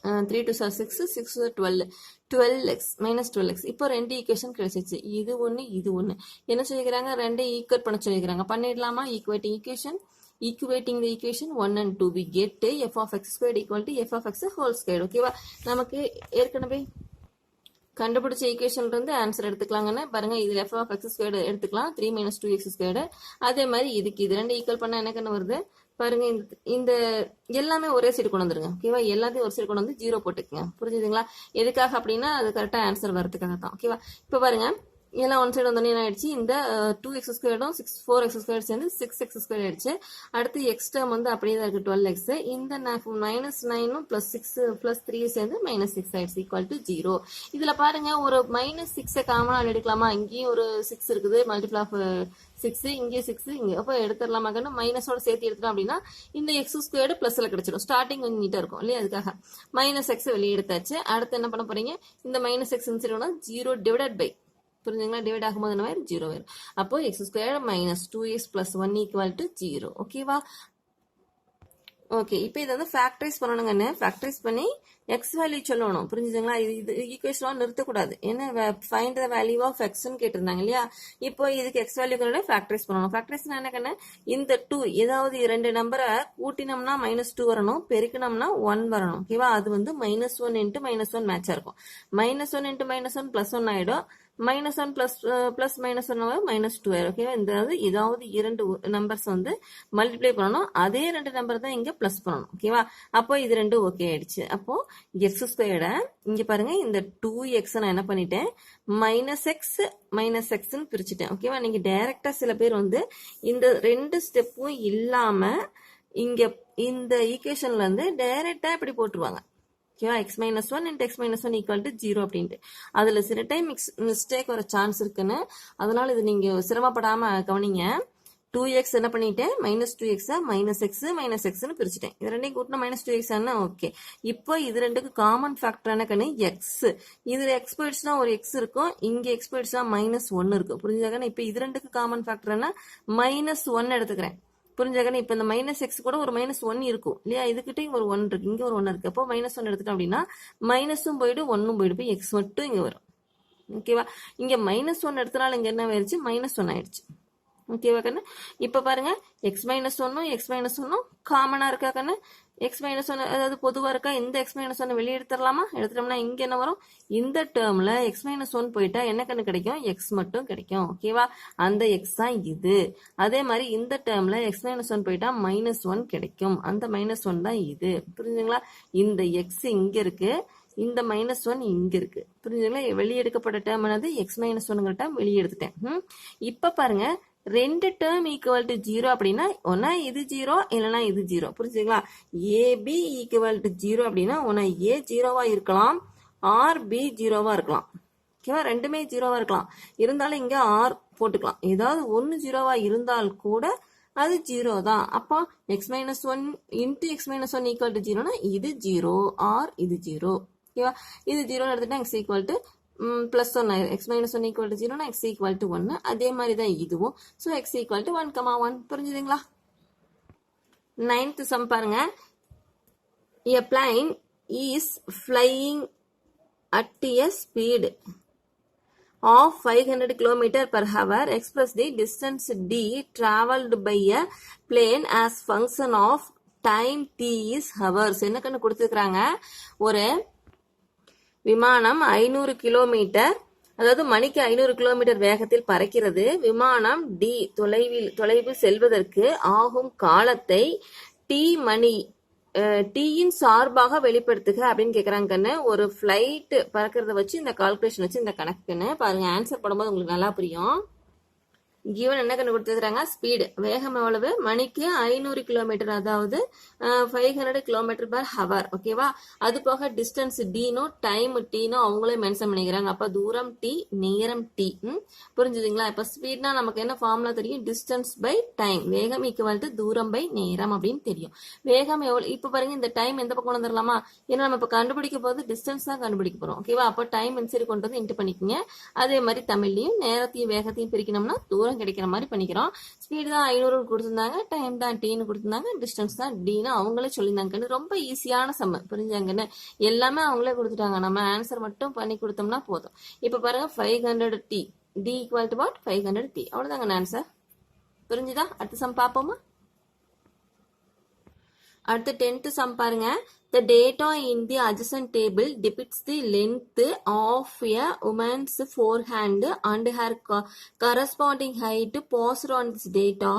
3 2 6, 6 12, 12x மைனஸ் 12x. இப்போ ரெண்டு ஈக்குவேஷன் கிடைச்சிச்சு. இது ஒன்னு, இது ஒன்னு. என்ன சொல்லிக்கிறாங்க? ரெண்டே ஈக்குவேட் பண்ண சொல்லிக்கிறாங்க. பண்ணிடலாமா? Equating the equation 1 and 2, we get f of x squared equal to f of x whole squared. ஓகேவா? நமக்கு ஏற்கனவே கண்டுபிடிச்ச ஈக்குவேஷன்ல இருந்து ஆன்சர் எடுத்துக்கலாங்கன்னு பாருங்க. இதுல f of x squared எடுத்துக்கலாம், 3 minus 2x squared. அதே மாதிரி இதுக்கு இது ரெண்டு ஈக்குவல் பண்ணா என்ன வருது பாருங்க. இந்த எல்லாமே ஒரே சைடு கொண்டு வந்துருங்க. ஓகேவா? எல்லாத்தையும் ஒரு சைடு கொண்டு வந்து 0 போட்டுக்கங்க. புரிஞ்சுதுங்களா? எதுக்காக அப்படின்னா அது கரெக்டா ஆன்சர் வரதுக்காக தான். ஓகேவா? இப்ப பாருங்க, எல்லாம் ஒன் சைடு வந்தோடனே என்ன ஆயிடுச்சு? இந்த 2x ஸ்கொயர்டும் 4x ஸ்கொயர் சேர்ந்து 6x ஸ்கொயர் ஆயிடுச்சு. அடுத்து எக்ஸ் டேர்ம் வந்து அப்படியே தான் இருக்கு 12x. இந்த மைனஸ் 9 பிளஸ் 6 பிளஸ் 3 சேர்ந்து மைனஸ் 6 ஆயிடுச்சு, ஈக்குவல் டு 0. இதுல பாருங்க ஒரு மைனஸ் 6 காமனா எடுக்கலாமா? இங்கேயும் ஒரு 6 இருக்குது, மல்டிபிள் ஆஃப் 6, இங்கே 6, இங்க அப்போ எடுத்துடலாமா? மைனஸோட சேர்த்து எடுத்துட்டோம் அப்படின்னா இந்த எக்ஸ் ஸ்கொயர்டு பிளஸ்ல கிடைச்சிடும். ஸ்டார்டிங் கொஞ்சம் நீட்டா இருக்கும் இல்லையா? அதுக்காக மைனஸ் எக்ஸ் வெளியே எடுத்தாச்சு. அடுத்து என்ன பண்ண போறீங்க? இந்த மைனஸ் எக்ஸ் 0 டிவைடட் பை, புரிஞ்சுங்களா? டிவைட் ஆகும்போது என்ன வரும்? 0 வரும். அப்போ X square minus 2x plus 1 equal to 0. ஓகேவா? ஓகே. இப்போ இதை வந்து ஃபேக்டரைஸ் பண்ணணுங்கன்னு, ஃபேக்டரைஸ் பண்ணி எக்ஸ் வேல்யூ சொல்லணும். புரிஞ்சுதுங்களா? இது ஈக்குவேஷன் நிறுத்தக்கூடாது. என்ன ஃபைண்ட் த வேல்யூ ஆஃப் எக்ஸ்ன்னு கேட்டிருந்தாங்க இல்லையா? இப்போ இதுக்கு எக்ஸ் வேல்யூ ஃபேக்டரைஸ் பண்ணணும். ஃபேக்டரைஸ் என்ன கண்ணு? இந்த 2 ஏதாவது ரெண்டு நம்பரை கூட்டினோம்னா -2 வரணும், பெருக்கினோம்னா 1 வரணும். ஓகேவா? அது வந்து -1 இன்ட்டு -1 மேட்சா இருக்கும். -1 இன்ட்டு -1 +1 ஆயிடும். -1 plus -1 -2 ஆயிரும். ஓகேவா? ஏதாவது இரண்டு நம்பர்ஸ் வந்து மல்டிப்ளை பண்ணணும். அதே ரெண்டு நம்பர் தான் இங்க பிளஸ் பண்ணணும். ஓகேவா? அப்போ இது ரெண்டும் ஓகே ஆயிடுச்சு. அப்போ எக்ஸ் ஸ்கொயர்டை இங்க பாருங்க, இந்த 2x நான் என்ன பண்ணிட்டேன், -x பிரிச்சுட்டேன். ஓகேவா? நீங்க டைரக்டா சில பேர் வந்து இந்த ரெண்டு ஸ்டெப்பும் இல்லாம இங்க இந்த ஈக்குவேஷன்ல இருந்து டைரக்டா இப்படி போட்டுருவாங்க. ஓகேவா? x-1 into x-1 equal to 0 அப்படின்ட்டு. அதுல சில டைம் மிஸ்டேக் வர சான்ஸ் இருக்குன்னு, அதனால இது நீங்க சிரமப்படாம கவனிங்க. 2x என்ன பண்ணிட்டேன், -2x -x பிரிச்சுட்டேன். இது ரெண்டையும் கூட்டினா -2x ஓகே. இப்போ இது ரெண்டுக்கு காமன் ஃபேக்டர் என்ன கண்ணு, x. இதுல x போயிடுச்சுன்னா ஒரு x இருக்கும், இங்க x போயிடுச்சுன்னா -1 இருக்கும். புரிஞ்சாக்கன்னு? இப்ப இது ரெண்டுக்கு காமன் ஃபேக்டர் என்ன, -1 எடுத்துக்கிறேன். புரிஞ்சாக்கன்னு? இப்ப இந்த -x கூட ஒரு -1 இருக்கும் இல்லையா? இதுக்கிட்டையும் ஒரு 1 இருக்கு, இங்க ஒரு 1 இருக்கு. அப்போ -1 எடுத்துட்டோம் அப்படின்னா மைனஸும் போயிடு 1ம் போயிடு, போய் x மட்டும் இங்க வரும். ஓகேவா? இங்க -1 எடுத்தனால இங்க என்ன ஆயிடுச்சு, -1 ஆயிடுச்சு. ஓகேவா கண்ணு? இப்ப பாருங்க, x-1 x-1 காமனா இருக்கா கண்ணு? x-1 அதாவது பொதுவா இருக்கா? இந்த x-1 வெளியே எடுத்துடலாமா? எடுத்துட்டோம்னா இங்க என்ன வரும், இந்த டேர்ம்ல x-1 போயிட்டா என்ன கண்ணு கிடைக்கும், x மட்டும் கிடைக்கும். ஓகேவா? அந்த x தான் இது. அதே மாதிரி இந்த டேர்ம்ல x-1 போயிட்டா -1 கிடைக்கும். அந்த -1 தான் இது. புரிஞ்சுங்களா? இந்த x இங்க இருக்கு, இந்த -1 இங்க இருக்கு. புரிஞ்சுங்களா? வெளியே எடுக்கப்பட்ட டேர்ம் என்னது, x-1 டேர்ம் வெளியே எடுத்துட்டேன். இப்ப பாருங்க, ரெண்டு டேர்ம் ஈக்குவல் டு 0 அப்படின்னா ஒன்னா இது 0 இல்லைன்னா இது 0. புரிஞ்சுங்களா? AB ஈக்குவல் டு 0 அப்படின்னா ஒன்னா A 0வா இருக்கலாம், ஆர் B 0வா இருக்கலாம். ஓகேவா? ரெண்டுமே 0வா இருக்கலாம். இருந்தாலும் இங்க R போட்டுக்கலாம். ஏதாவது ஒன்னு 0வா இருந்தால் கூட அது 0 தான். அப்போ x-1 into x-1 equal to 0னா இது 0 ஆர் இது 0. ஓகேவா? இது 0 எடுத்துட்டா x equal to +1 x-1 equal to 0 னா x equal to 1. அதே மாதிரி தான் இதுவும். So x equal to 1,1. புரிஞ்சுதுங்களா? 9th sum பாருங்க. A plane is flying at a speed of 500 km per hour. Express the distance d traveled by a plane as function of time t is hours. என்ன கண்ணு கொடுத்துருக்காங்க, ஒரு விமானம் 500 kilometre, அதாவது மணிக்கு 500 kilometre வேகத்தில் பறக்கிறது. விமானம் டி தொலைவில் செல்வதற்கு ஆகும் காலத்தை டீயின் சார்பாக வெளிப்படுத்துக அப்படின்னு கேக்குறாங்க கண்ணு. ஒரு பிளைட் பறக்கிறத வச்சு இந்த கால்குலேஷன் வச்சு இந்த கணக்குன்னு பாருங்க. ஆன்சர் போடும்போது உங்களுக்கு நல்லா புரியும். கிவன் என்ன கண்டு கொடுத்துருக்காங்க, ஸ்பீடு வேகம் எவ்வளவு, மணிக்கு 500 கிலோமீட்டர், அதாவது 500 கிலோமீட்டர் பர் ஹவர். ஓகேவா? அது போக டிஸ்டன்ஸ் டினோ டைம் டீனோ அவங்களே மென்ஷன் பண்ணிக்கிறாங்க. அப்ப தூரம் டி, நேரம் டி. புரிஞ்சுதுங்களா? இப்ப ஸ்பீட்னா நமக்கு என்ன ஃபார்முலா தெரியும், டிஸ்டன்ஸ் பை டைம். வேகம் ஈக்குவல் டு தூரம் பை நேரம் அப்படின்னு தெரியும். வேகம் எவ்வளவு, இப்ப பாருங்க இந்த டைம் எந்த பக்கம் வந்துடலாமா, ஏன்னா நம்ம இப்ப கண்டுபிடிக்க போது டிஸ்டன்ஸ் தான் கண்டுபிடிக்க போறோம். ஓகேவா? அப்போ டைம் இன்சைடு கொண்டு வந்து இன்ட்டு பண்ணிக்கோங்க. அதே மாதிரி தமிழ்லையும் நேரத்தையும் வேகத்தையும் பிரிக்கணும்னா தூரம் கிடைக்கிற மாதிரி பண்ணிக்கிறோம். ஸ்பீடு தான் 500 கொடுத்திருந்தாங்க, டைம் தான் டீன்னு கொடுத்திருந்தாங்க, டிஸ்டன்ஸ் தான் டின்னு அவங்களே சொல்லியிருந்தாங்கன்னு. ரொம்ப ஈஸியான சம்ம. புரிஞ்சாங்கன்னு? எல்லாமே அவங்களே கொடுத்துட்டாங்க, நம்ம ஆன்சர் மட்டும் பண்ணி கொடுத்தோம்னா போதும். இப்ப பாருங்க 500 t, t equal to what, 500 t. அவ்வளவுதாங்க ஆன்சர். புரிஞ்சுதா? அடுத்த சம் பாப்போமா? அடுத்து 10th sum பாருங்க. The data in the adjacent table depicts the length of a woman's forehand and her corresponding height. Posed on this data,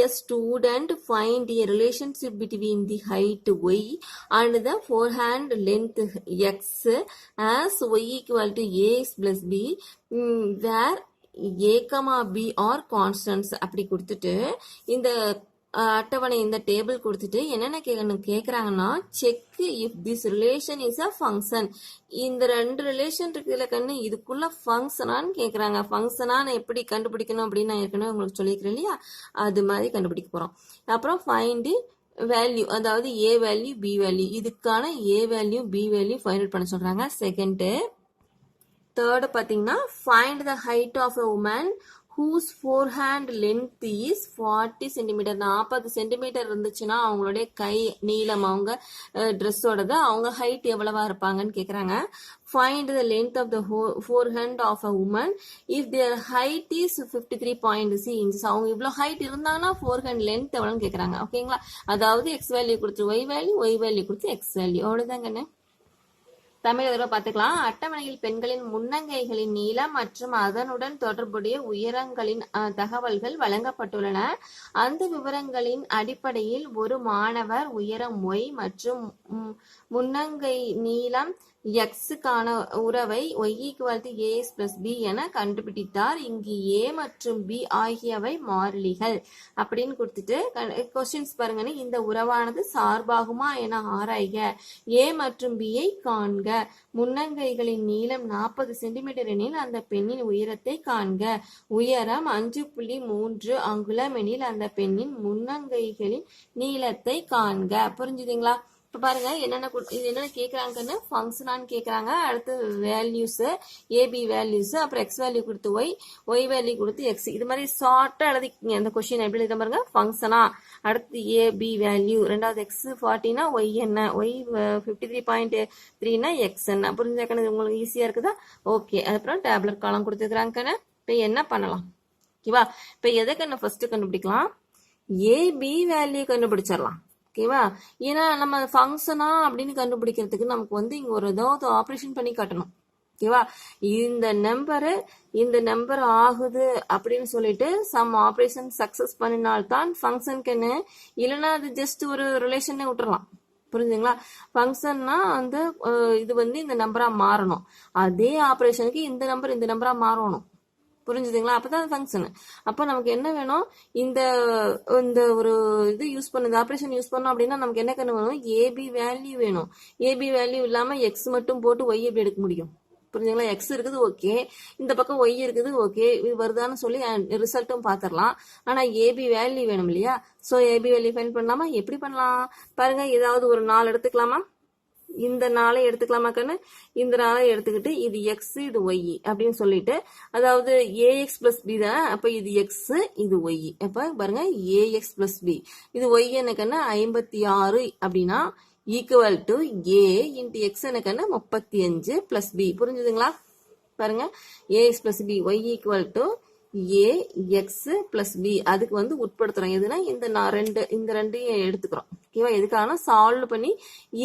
a student find a relationship between the height y and the forehand length x as y equal to ax plus b, where a, b are constants. அப்படி கொடுத்துட்டு இந்த அட்டவணை இந்த table கொடுத்துட்டு என்னென்ன கேக்குறாங்கன்னா, check if this relation is a function. இந்த ரெண்டு ரிலேஷன் இருக்குதுல கண்ணு, இதுக்குள்ள ஃபங்க்ஷனான்னு கேக்குறாங்க. ஃபங்க்ஷனான்னு எப்படி கண்டுபிடிக்கணும் அப்படின்னு நான் ஏற்கனவே உங்களுக்கு சொல்லிக்கிறேன் இல்லையா, அது மாதிரி கண்டுபிடிக்க போறோம். அப்புறம் ஃபைண்ட் வேல்யூ, அதாவது ஏ வேல்யூ பி வேல்யூ, இதுக்கான A value B value find out பண்ண சொல்றாங்க. செகண்ட், தேர்டு பாத்தீங்கன்னா find the height of a woman whose forehand length is 40 cm. 40 centimetre இருந்துச்சுன்னா அவங்களுடைய கை நீளம், அவங்க ட்ரெஸ்ஸோடது, அவங்க ஹைட் எவ்வளவா இருப்பாங்கன்னு கேக்குறாங்க. Find the length of the forehand of a woman if their height is 53.6 inches. அவங்க இவ்வளவு ஹைட் இருந்தாங்கன்னா forehand length எவ்வளவுன்னு கேக்குறாங்க. ஓகேங்களா? அதாவது x வேல்யூ கொடுத்து y வேல்யூ, y வேல்யூ கொடுத்து x வேல்யூ. அவ்வளவுதாங்க. தமிழ் தடவை பார்த்துக்கலாம். அட்டவணையில் பெண்களின் முன்னங்கைகளின் நீளம் மற்றும் அதனுடன் தொடர்புடைய உயரங்களின் தகவல்கள் வழங்கப்பட்டுள்ளன. அந்த விவரங்களின் அடிப்படையில் ஒரு மாணவர் உயரம் y மற்றும் முன்னங்கை நீளம் எக்ஸுக்கான உறவை y = ax + b என கண்டுபிடித்தார். இங்கு a மற்றும் b ஆகியவை மாறிலிகள் அப்படின்னு கொடுத்துட்டு கொஸ்டின்ஸ் பாருங்க. இந்த உறவானது சார்பாகுமா என ஆராய்க. a மற்றும் b ஐ காண்க. முன்னங்கைகளின் நீளம் 40 சென்டிமீட்டர் எனில் அந்த பெண்ணின் உயரத்தை காண்க. உயரம் 5.3 அங்குலம் எனில் அந்த பெண்ணின் முன்னங்கைகளின் நீளத்தை காண்க. புரிஞ்சுதுங்களா? இப்போ பாருங்க என்னென்ன கேட்குறாங்கன்னு ஃபங்க்ஷனான்னு கேட்குறாங்க. அடுத்து வேல்யூஸ் ஏபி வேல்யூஸ், அப்புறம் எக்ஸ் வேல்யூ கொடுத்து ஒய் வேல்யூ கொடுத்து எக்ஸ். இது மாதிரி ஷார்ட்டாக எழுதிக்கிங்க. இந்த கொஸ்டின் எப்படி எழுத பாருங்க. ஃபங்க்ஷனா, அடுத்து ஏபி வேல்யூ, ரெண்டாவது எக்ஸ் 40னா ஒய் என்ன, ஒய் 53.3னா எக்ஸ் என்ன. புரிஞ்சாக்கணும் உங்களுக்கு ஈஸியாக இருக்குதா? ஓகே. அதுக்கப்புறம் டேப்லெட் காலம் கொடுத்துருக்குறாங்கன்னு. இப்போ என்ன பண்ணலாம்? ஓகேவா? இப்போ எதை ஃபர்ஸ்ட் கண்டுபிடிக்கலாம்? ஏபி வேல்யூ கண்டுபிடிச்சிடலாம். ஓகேவா? ஏன்னா நம்ம ஃபங்க்ஷனா அப்படின்னு கண்டுபிடிக்கிறதுக்கு நமக்கு இங்க ஒரு ஏதாவது ஆப்ரேஷன் பண்ணி காட்டணும். ஓகேவா? இந்த நம்பர் ஆகுது அப்படின்னு சொல்லிட்டு சம் ஆப்ரேஷன் சக்சஸ் பண்ணினால்தான் ஃபங்க்ஷனுக்குன்னு, இல்லைன்னா அது ஜஸ்ட் ஒரு ரிலேஷனே விட்டுறலாம். புரிஞ்சுங்களா? ஃபங்க்ஷன்னா இது இந்த நம்பரா மாறணும். அதே ஆப்ரேஷனுக்கு இந்த நம்பரா மாறணும். புரிஞ்சுதுங்களா? அப்பதான் ஃபங்க்ஷன். அப்போ நமக்கு என்ன வேணும்? இந்த ஒரு இது யூஸ் பண்ண ஆப்ரேஷன் யூஸ் பண்ணோம் அப்படின்னா நமக்கு என்ன வேணும்? ஏபி வேல்யூ வேணும். ஏபி வேல்யூ இல்லாம எக்ஸ் மட்டும் போட்டு ஒய் எப்படி எடுக்க முடியும்? புரிஞ்சுங்களா? எக்ஸ் இருக்குது, ஓகே. இந்த பக்கம் ஒய் இருக்குது, ஓகே. இது வருதான்னு சொல்லி ரிசல்ட்டும் பாத்திரலாம். ஆனா ஏபி வேல்யூ வேணும் இல்லையா? சோ ஏபி வேல்யூ ஃபைண்ட் பண்ணலாமா? எப்படி பண்ணலாம் பாருங்க. ஏதாவது ஒரு 4 எடுத்துக்கலாமா? இந்த 4 எடுத்துக்கலாமா கண்ணு? இந்த 4 எடுத்துக்கிட்டு இது எக்ஸ் இது ஒய் அப்படின்னு சொல்லிட்டு, அதாவது ஏஎக்ஸ் பிளஸ் பி தான். அப்ப இது எக்ஸ் இது ஒய். அப்ப பாருங்க ஏஎக்ஸ் பிளஸ் பி, இது ஒய் என்னக்கண்ணு 56 அப்படின்னா equal to a into x என்னக்கண்ணு 35 பிளஸ் பி. புரிஞ்சுதுங்களா? பாருங்க a x plus b y equal to a x plus b. அதுக்கு உட்படுத்துறோம். எதுனா இந்த ரெண்டையும் எடுத்துக்கிறோம். ஓகேவா? எதுக்காக சால்வ் பண்ணி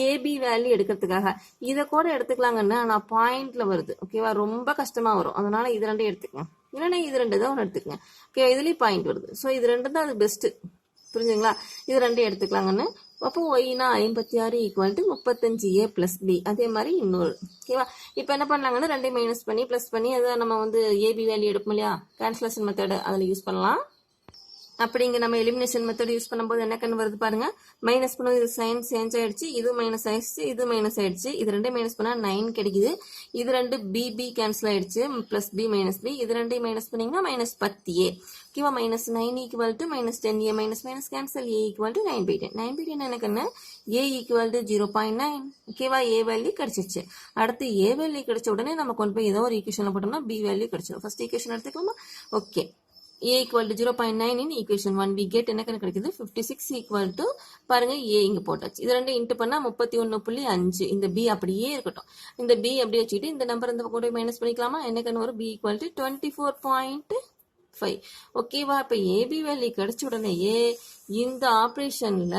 ஏபி வேல்யூ எடுக்கிறதுக்காக. இதை கூட எடுத்துக்கலாங்கன்னு ஆனா பாயிண்ட்ல வருது. ஓகேவா? ரொம்ப கஷ்டமா வரும். அதனால இது ரெண்டையும் எடுத்துக்கங்க. இல்லைன்னா இது ரெண்டு தான் ஒன்று எடுத்துக்கங்க. ஓகே, இதுலயும் பாயிண்ட் வருது. ஸோ இது ரெண்டு தான் அது பெஸ்ட். புரிஞ்சுங்களா? இது ரெண்டையும் எடுத்துக்கலாங்கன்னு. அப்போ ஒய்னா 56 equal to 35a plus b. அதே மாதிரி இன்னொரு. ஓகேவா? இப்போ என்ன பண்ணலாங்கன்னா ரெண்டையும் மைனஸ் பண்ணி பிளஸ் பண்ணி அதை நம்ம ஏபி வேல்யூ எடுப்போம் இல்லையா? கேன்சலேஷன் மெத்தட் அதில் யூஸ் பண்ணலாம். அப்படிங்க நம்ம எலிமினேஷன் மெத்தட் யூஸ் பண்ணும்போது என்ன கண்ணு வருது பாருங்க. மைனஸ் பண்ணும், இது சைன் சேஞ்ச் ஆயிடுச்சு, இது மைனஸ் ஆயிடுச்சு, இது மைனஸ் ஆயிடுச்சு. இது ரெண்டையும் மைனஸ் பண்ணா 9 கிடைக்குது. இது ரெண்டு பிபி கேன்சல் ஆயிடுச்சு, பிளஸ் பி மைனஸ் பி. இது ரெண்டையும் மைனஸ் பண்ணீங்கன்னா மைனஸ் 10a. ஓகேவா? Minus 9 equal to minus 10a. Minus minus cancel, a equal to 9/10. 9/10 என்ன கண்ணு? a equal to 0.9. ஓகேவா? a வேல்யூ கிடைச்சிச்சு. அடுத்து a வேல்யூ கிடைச்ச உடனே நம்ம கொண்டு போய் ஏதோ ஒரு ஈக்குவேஷன்ல போட்டோம்னா b வேல்யூ கிடைச்சிடும். ஃபர்ஸ்ட் ஈக்குவேஷன் எடுத்துக்கலாமா? Okay. a equal to 0.9 in equation 1 we get என்ன கிடைக்குது? 56 equal to பாருங்க a இங்க போட்டாச்சு. இது ரெண்டு இன்ட்டு பண்ணா 31.5. இந்த b அப்படியே இருக்கட்டும். இந்த b அப்படியே வச்சுக்கிட்டு இந்த நம்பர் இந்த பக்கம் மைனஸ் பண்ணிக்கலாமா? என்ன வரும்? b equal to 24.5. ஓகேவா? இப்ப ஏபி வேல்யூ கிடைச்ச உடனேயே இந்த ஆபரேஷன்ல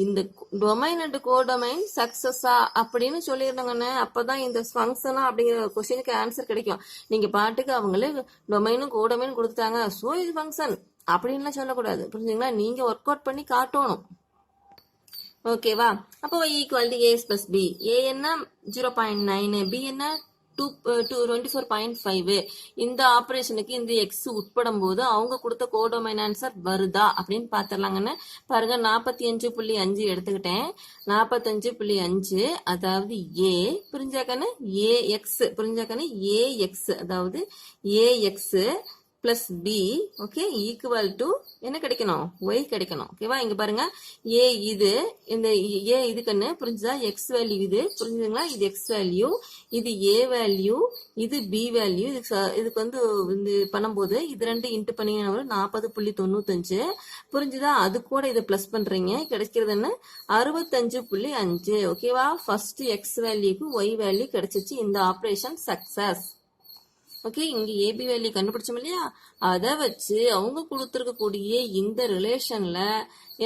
இந்த டொமைன் அண்ட் கோடொமைன் சக்சஸா அப்படின்னு சொல்லிருந்தாங்கன்னு. அப்பதான் இந்த ஃபங்க்ஷனா அப்படிங்கிற கொஸ்டினுக்கு ஆன்சர் கிடைக்கும். நீங்க பாட்டுக்கு அவங்களே டொமைனும் கோடொமைன் கொடுத்துட்டாங்க, சோ இது ஃபங்க்ஷன் அப்படின்லாம் சொல்லக்கூடாது. புரிஞ்சுங்களா? நீங்க ஒர்க் அவுட் பண்ணி காட்டணும். ஓகேவா? அப்போ y equal to a plus b. a என்ன 0.9, b என்ன 24.5. இந்த ஆபரேஷனுக்கு இந்த எக்ஸ் உட்படும் போது அவங்க கொடுத்த கோடொமைன் ஆன்சர் வருதா அப்படின்னு பாத்திரலாங்கன்னு. பாருங்க 45.5 எடுத்துக்கிட்டேன். 45.5 அதாவது ஏ புரிஞ்சாக்கன்னு ஏஎக்ஸ் புரிஞ்சாக்கன்னு ஏஎக்ஸ் அதாவது a x plus b. Okay, equal to என்ன கிடைக்கணும்? ஒய் கிடைக்கணும். ஓகேவா? இங்க பாருங்க ஏ இது இந்த ஏ இதுக்குன்னு புரிஞ்சுதா? எக்ஸ் வேல்யூ இது புரிஞ்சுங்களா? இது எக்ஸ் வேல்யூ, இது ஏ வேல்யூ, இது பி வேல்யூ. இதுக்கு பண்ணும்போது இது ரெண்டு இன்ட்டு பண்ணீங்கன்னா 40.95 புரிஞ்சுதா? அது கூட இதை பிளஸ் பண்றீங்க, கிடைக்கிறதுன்னு 65.5. ஓகேவா? ஃபர்ஸ்ட் எக்ஸ் வேல்யூக்கு ஒய் வேல்யூ கிடைச்சிச்சு. இந்த ஆபரேஷன் சக்சஸ். ஓகே, இங்க ஏபி வேல்யூ கண்டுபிடிச்சோம் இல்லையா, அதை வச்சு அவங்க கொடுத்துருக்கக்கூடிய இந்த ரிலேஷன்ல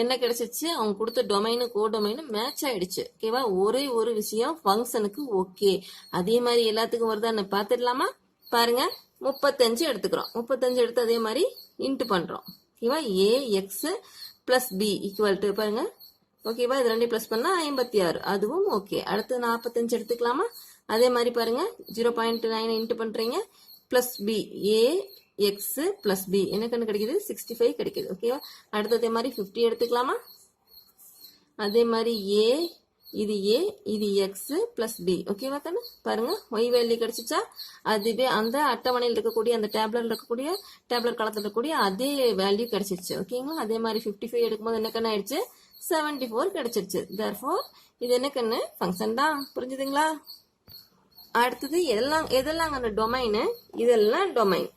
என்ன கிடைச்சிச்சு, அவங்க கொடுத்த டொமைனு கோடொமைனு மேட்ச் ஆயிடுச்சு. ஓகேவா, ஒரே ஒரு விஷயம் ஃபங்க்ஷனுக்கு ஓகே. அதே மாதிரி எல்லாத்துக்கும் வருதான்னு பார்த்துடலாமா? பாருங்க, 35 எடுத்துக்கிறோம். 35 எடுத்து அதே மாதிரி இன்ட்டு பண்றோம். ஓகேவா, a x plus b equal to பாருங்க. ஓகேவா, இது ரெண்டையும் பிளஸ் பண்ணா 56, அதுவும் ஓகே. அடுத்து 45 எடுத்துக்கலாமா? அதே மாதிரி பாருங்க, 0.9 இன்ட்டு பண்றீங்க, plus B A x plus B என்ன கண்ணு கிடைக்குது, 65 கிடைக்குது. ஓகேவா, அடுத்து அதே மாதிரி 50 எடுத்துக்கலாமா? அதே மாதிரி இது எக்ஸ் பிளஸ் பி. ஓகேவா கண்ணு, பாருங்க ஒய் வேல்யூ கிடைச்சிச்சா? அதுவே அந்த அட்டவணையில் இருக்கக்கூடிய அந்த டேப்லர் காலத்தில் இருக்கக்கூடிய அதே வேல்யூ கிடைச்சிருச்சு. ஓகேங்களா, அதே மாதிரி 55 எடுக்கும்போது என்ன கண்ணு ஆயிடுச்சு, 74 கிடைச்சிருச்சு. therefore இது என்ன கண்ணு, ஃபங்க்ஷன் தான். புரிஞ்சுதுங்களா? அடுத்தது எதெல்லாம் அந்த டொமைனு, இதெல்லாம் டொமைன்.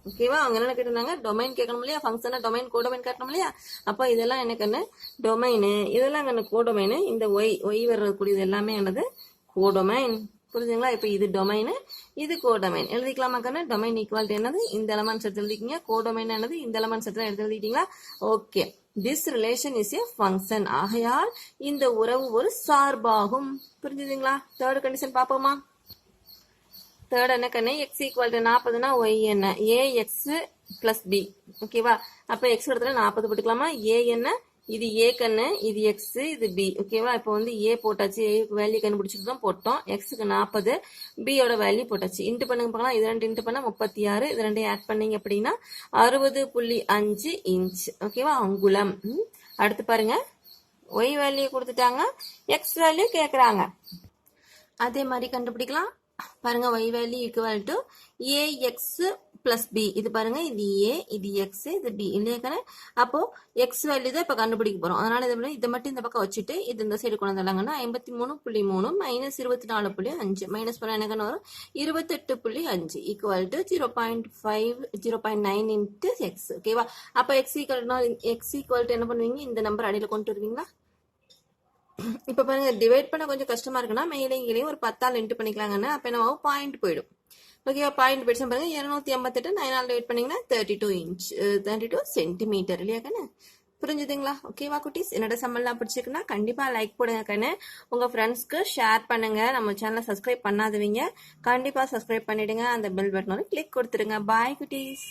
ஓகேவா, அவங்க என்ன கேட்டிருந்தாங்க, டொமைன் கேட்கணும் இல்லையா, ஃபங்க்ஷனா டொமைன் கோடொமைன் காட்டணும் இல்லையா, அப்போ இதெல்லாம் என்ன கண்ணு, டொமைனு. இதெல்லாம் கண்ணு கோடொமைனு. இந்த ஒய் வரக்கூடியது எல்லாமே என்னது, கோடொமைன். புரிஞ்சுங்களா? இப்போ இது டொமைனு, இது கோடொமைன். எழுதிக்கலாமா கண்ணு? டொமைன் ஈக்குவாலிட்டி என்னது, இந்த எலமெண்ட்ஸ் எடுத்து எழுதிக்கிங்க. கோடொமைன் என்னது, இந்த எலமெண்ட்ஸ் எடுத்து எழுதிட்டீங்களா? Okay, this relation is a function. ஆகையால் இந்த உறவு ஒரு சார்பாகும். புரிஞ்சுதுங்களா? தேர்ட் கண்டிஷன் பார்ப்போமா? தேர்ட் என்ன கண்ணு, எக்ஸ் ஈக்குவல் டு 40னா ஒய் என்ன, ஏ எக்ஸ் பிளஸ் பி. ஓகேவா, அப்ப எக்ஸ் இடத்துல 40 போட்டுக்கலாமா? ஏ என்ன, இது ஏ கண்ணு, இது எக்ஸ், இது பி. ஓகேவா, இப்போ வந்து ஏ போட்டாச்சு, ஏ வேல்யூ கண்டுபிடிச்சிட்டு தான் போட்டோம். எக்ஸுக்கு 40, பியோட வேல்யூ போட்டாச்சு. இன்ட்டு பண்ணுங்க பார்க்கலாம். இது ரெண்டு இன்ட்டு பண்ணா 36, இது ரெண்டையும் ஆட் பண்ணீங்க அப்படின்னா 60.5 இன்ச். ஓகேவா, அங்குலம். அடுத்து பாருங்க, ஒய் வேல்யூ கொடுத்துட்டாங்க, எக்ஸ் வேல்யூ கேட்குறாங்க. அதே மாதிரி கண்டுபிடிக்கலாம். பாருங்க, y value equal to ax plus b. இது பாருங்க, இது ஏ, இது எக்ஸ், இது பி இல்லையா? அப்போ எக்ஸ் வேல்யூ தான் இப்ப கண்டுபிடிக்க போறோம். அதனால இதை மட்டும் இந்த பக்கம் வச்சுட்டு இது இந்த சைடு கொண்டு வந்தாங்கன்னா 53.3 மைனஸ் 24.5 மைனஸ் பண்ண எனக்கு வரும் 28.5 ஈக்குவல் டு 0.9 இன்ட்டு எக்ஸ். ஓகேவா, அப்ப எக்ஸ் ஈக்குவல் டு என்ன பண்ணுவீங்க, இந்த நம்பர் அடியில் கொண்டு வருவீங்களா? இப்ப பாருங்க, டிவைட் பண்ண கொஞ்சம் கஷ்டமா இருக்குன்னா மேலே கீழே ஒரு 10ஆல் இன்ட்டு பண்ணிக்கலாங்கன்னு. அப்ப என்ன பாயிண்ட் போயிடும். ஓகேவா, பாயிண்ட் போயிடுச்சு பாருங்க. 258 9ஆல் டிவைட் பண்ணீங்கன்னா 32 இன்ச், 32 சென்டிமீட்டர் இல்லையா கண்ணு? புரிஞ்சுதுங்களா? ஓகேவா குட்டீஸ், என்னோட சம்மல்லாம் பிடிச்சிருக்குன்னா கண்டிப்பா லைக் போடுங்க கண்ணு. உங்க ஃப்ரெண்ட்ஸ்க்கு ஷேர் பண்ணுங்க. நம்ம சேனலை சப்ஸ்கிரைப் பண்ணாதவங்க கண்டிப்பா சப்ஸ்கிரைப் பண்ணிடுங்க. அந்த பெல் பட்டன் கிளிக் கொடுத்துருங்க. பாய் குட்டீஸ்.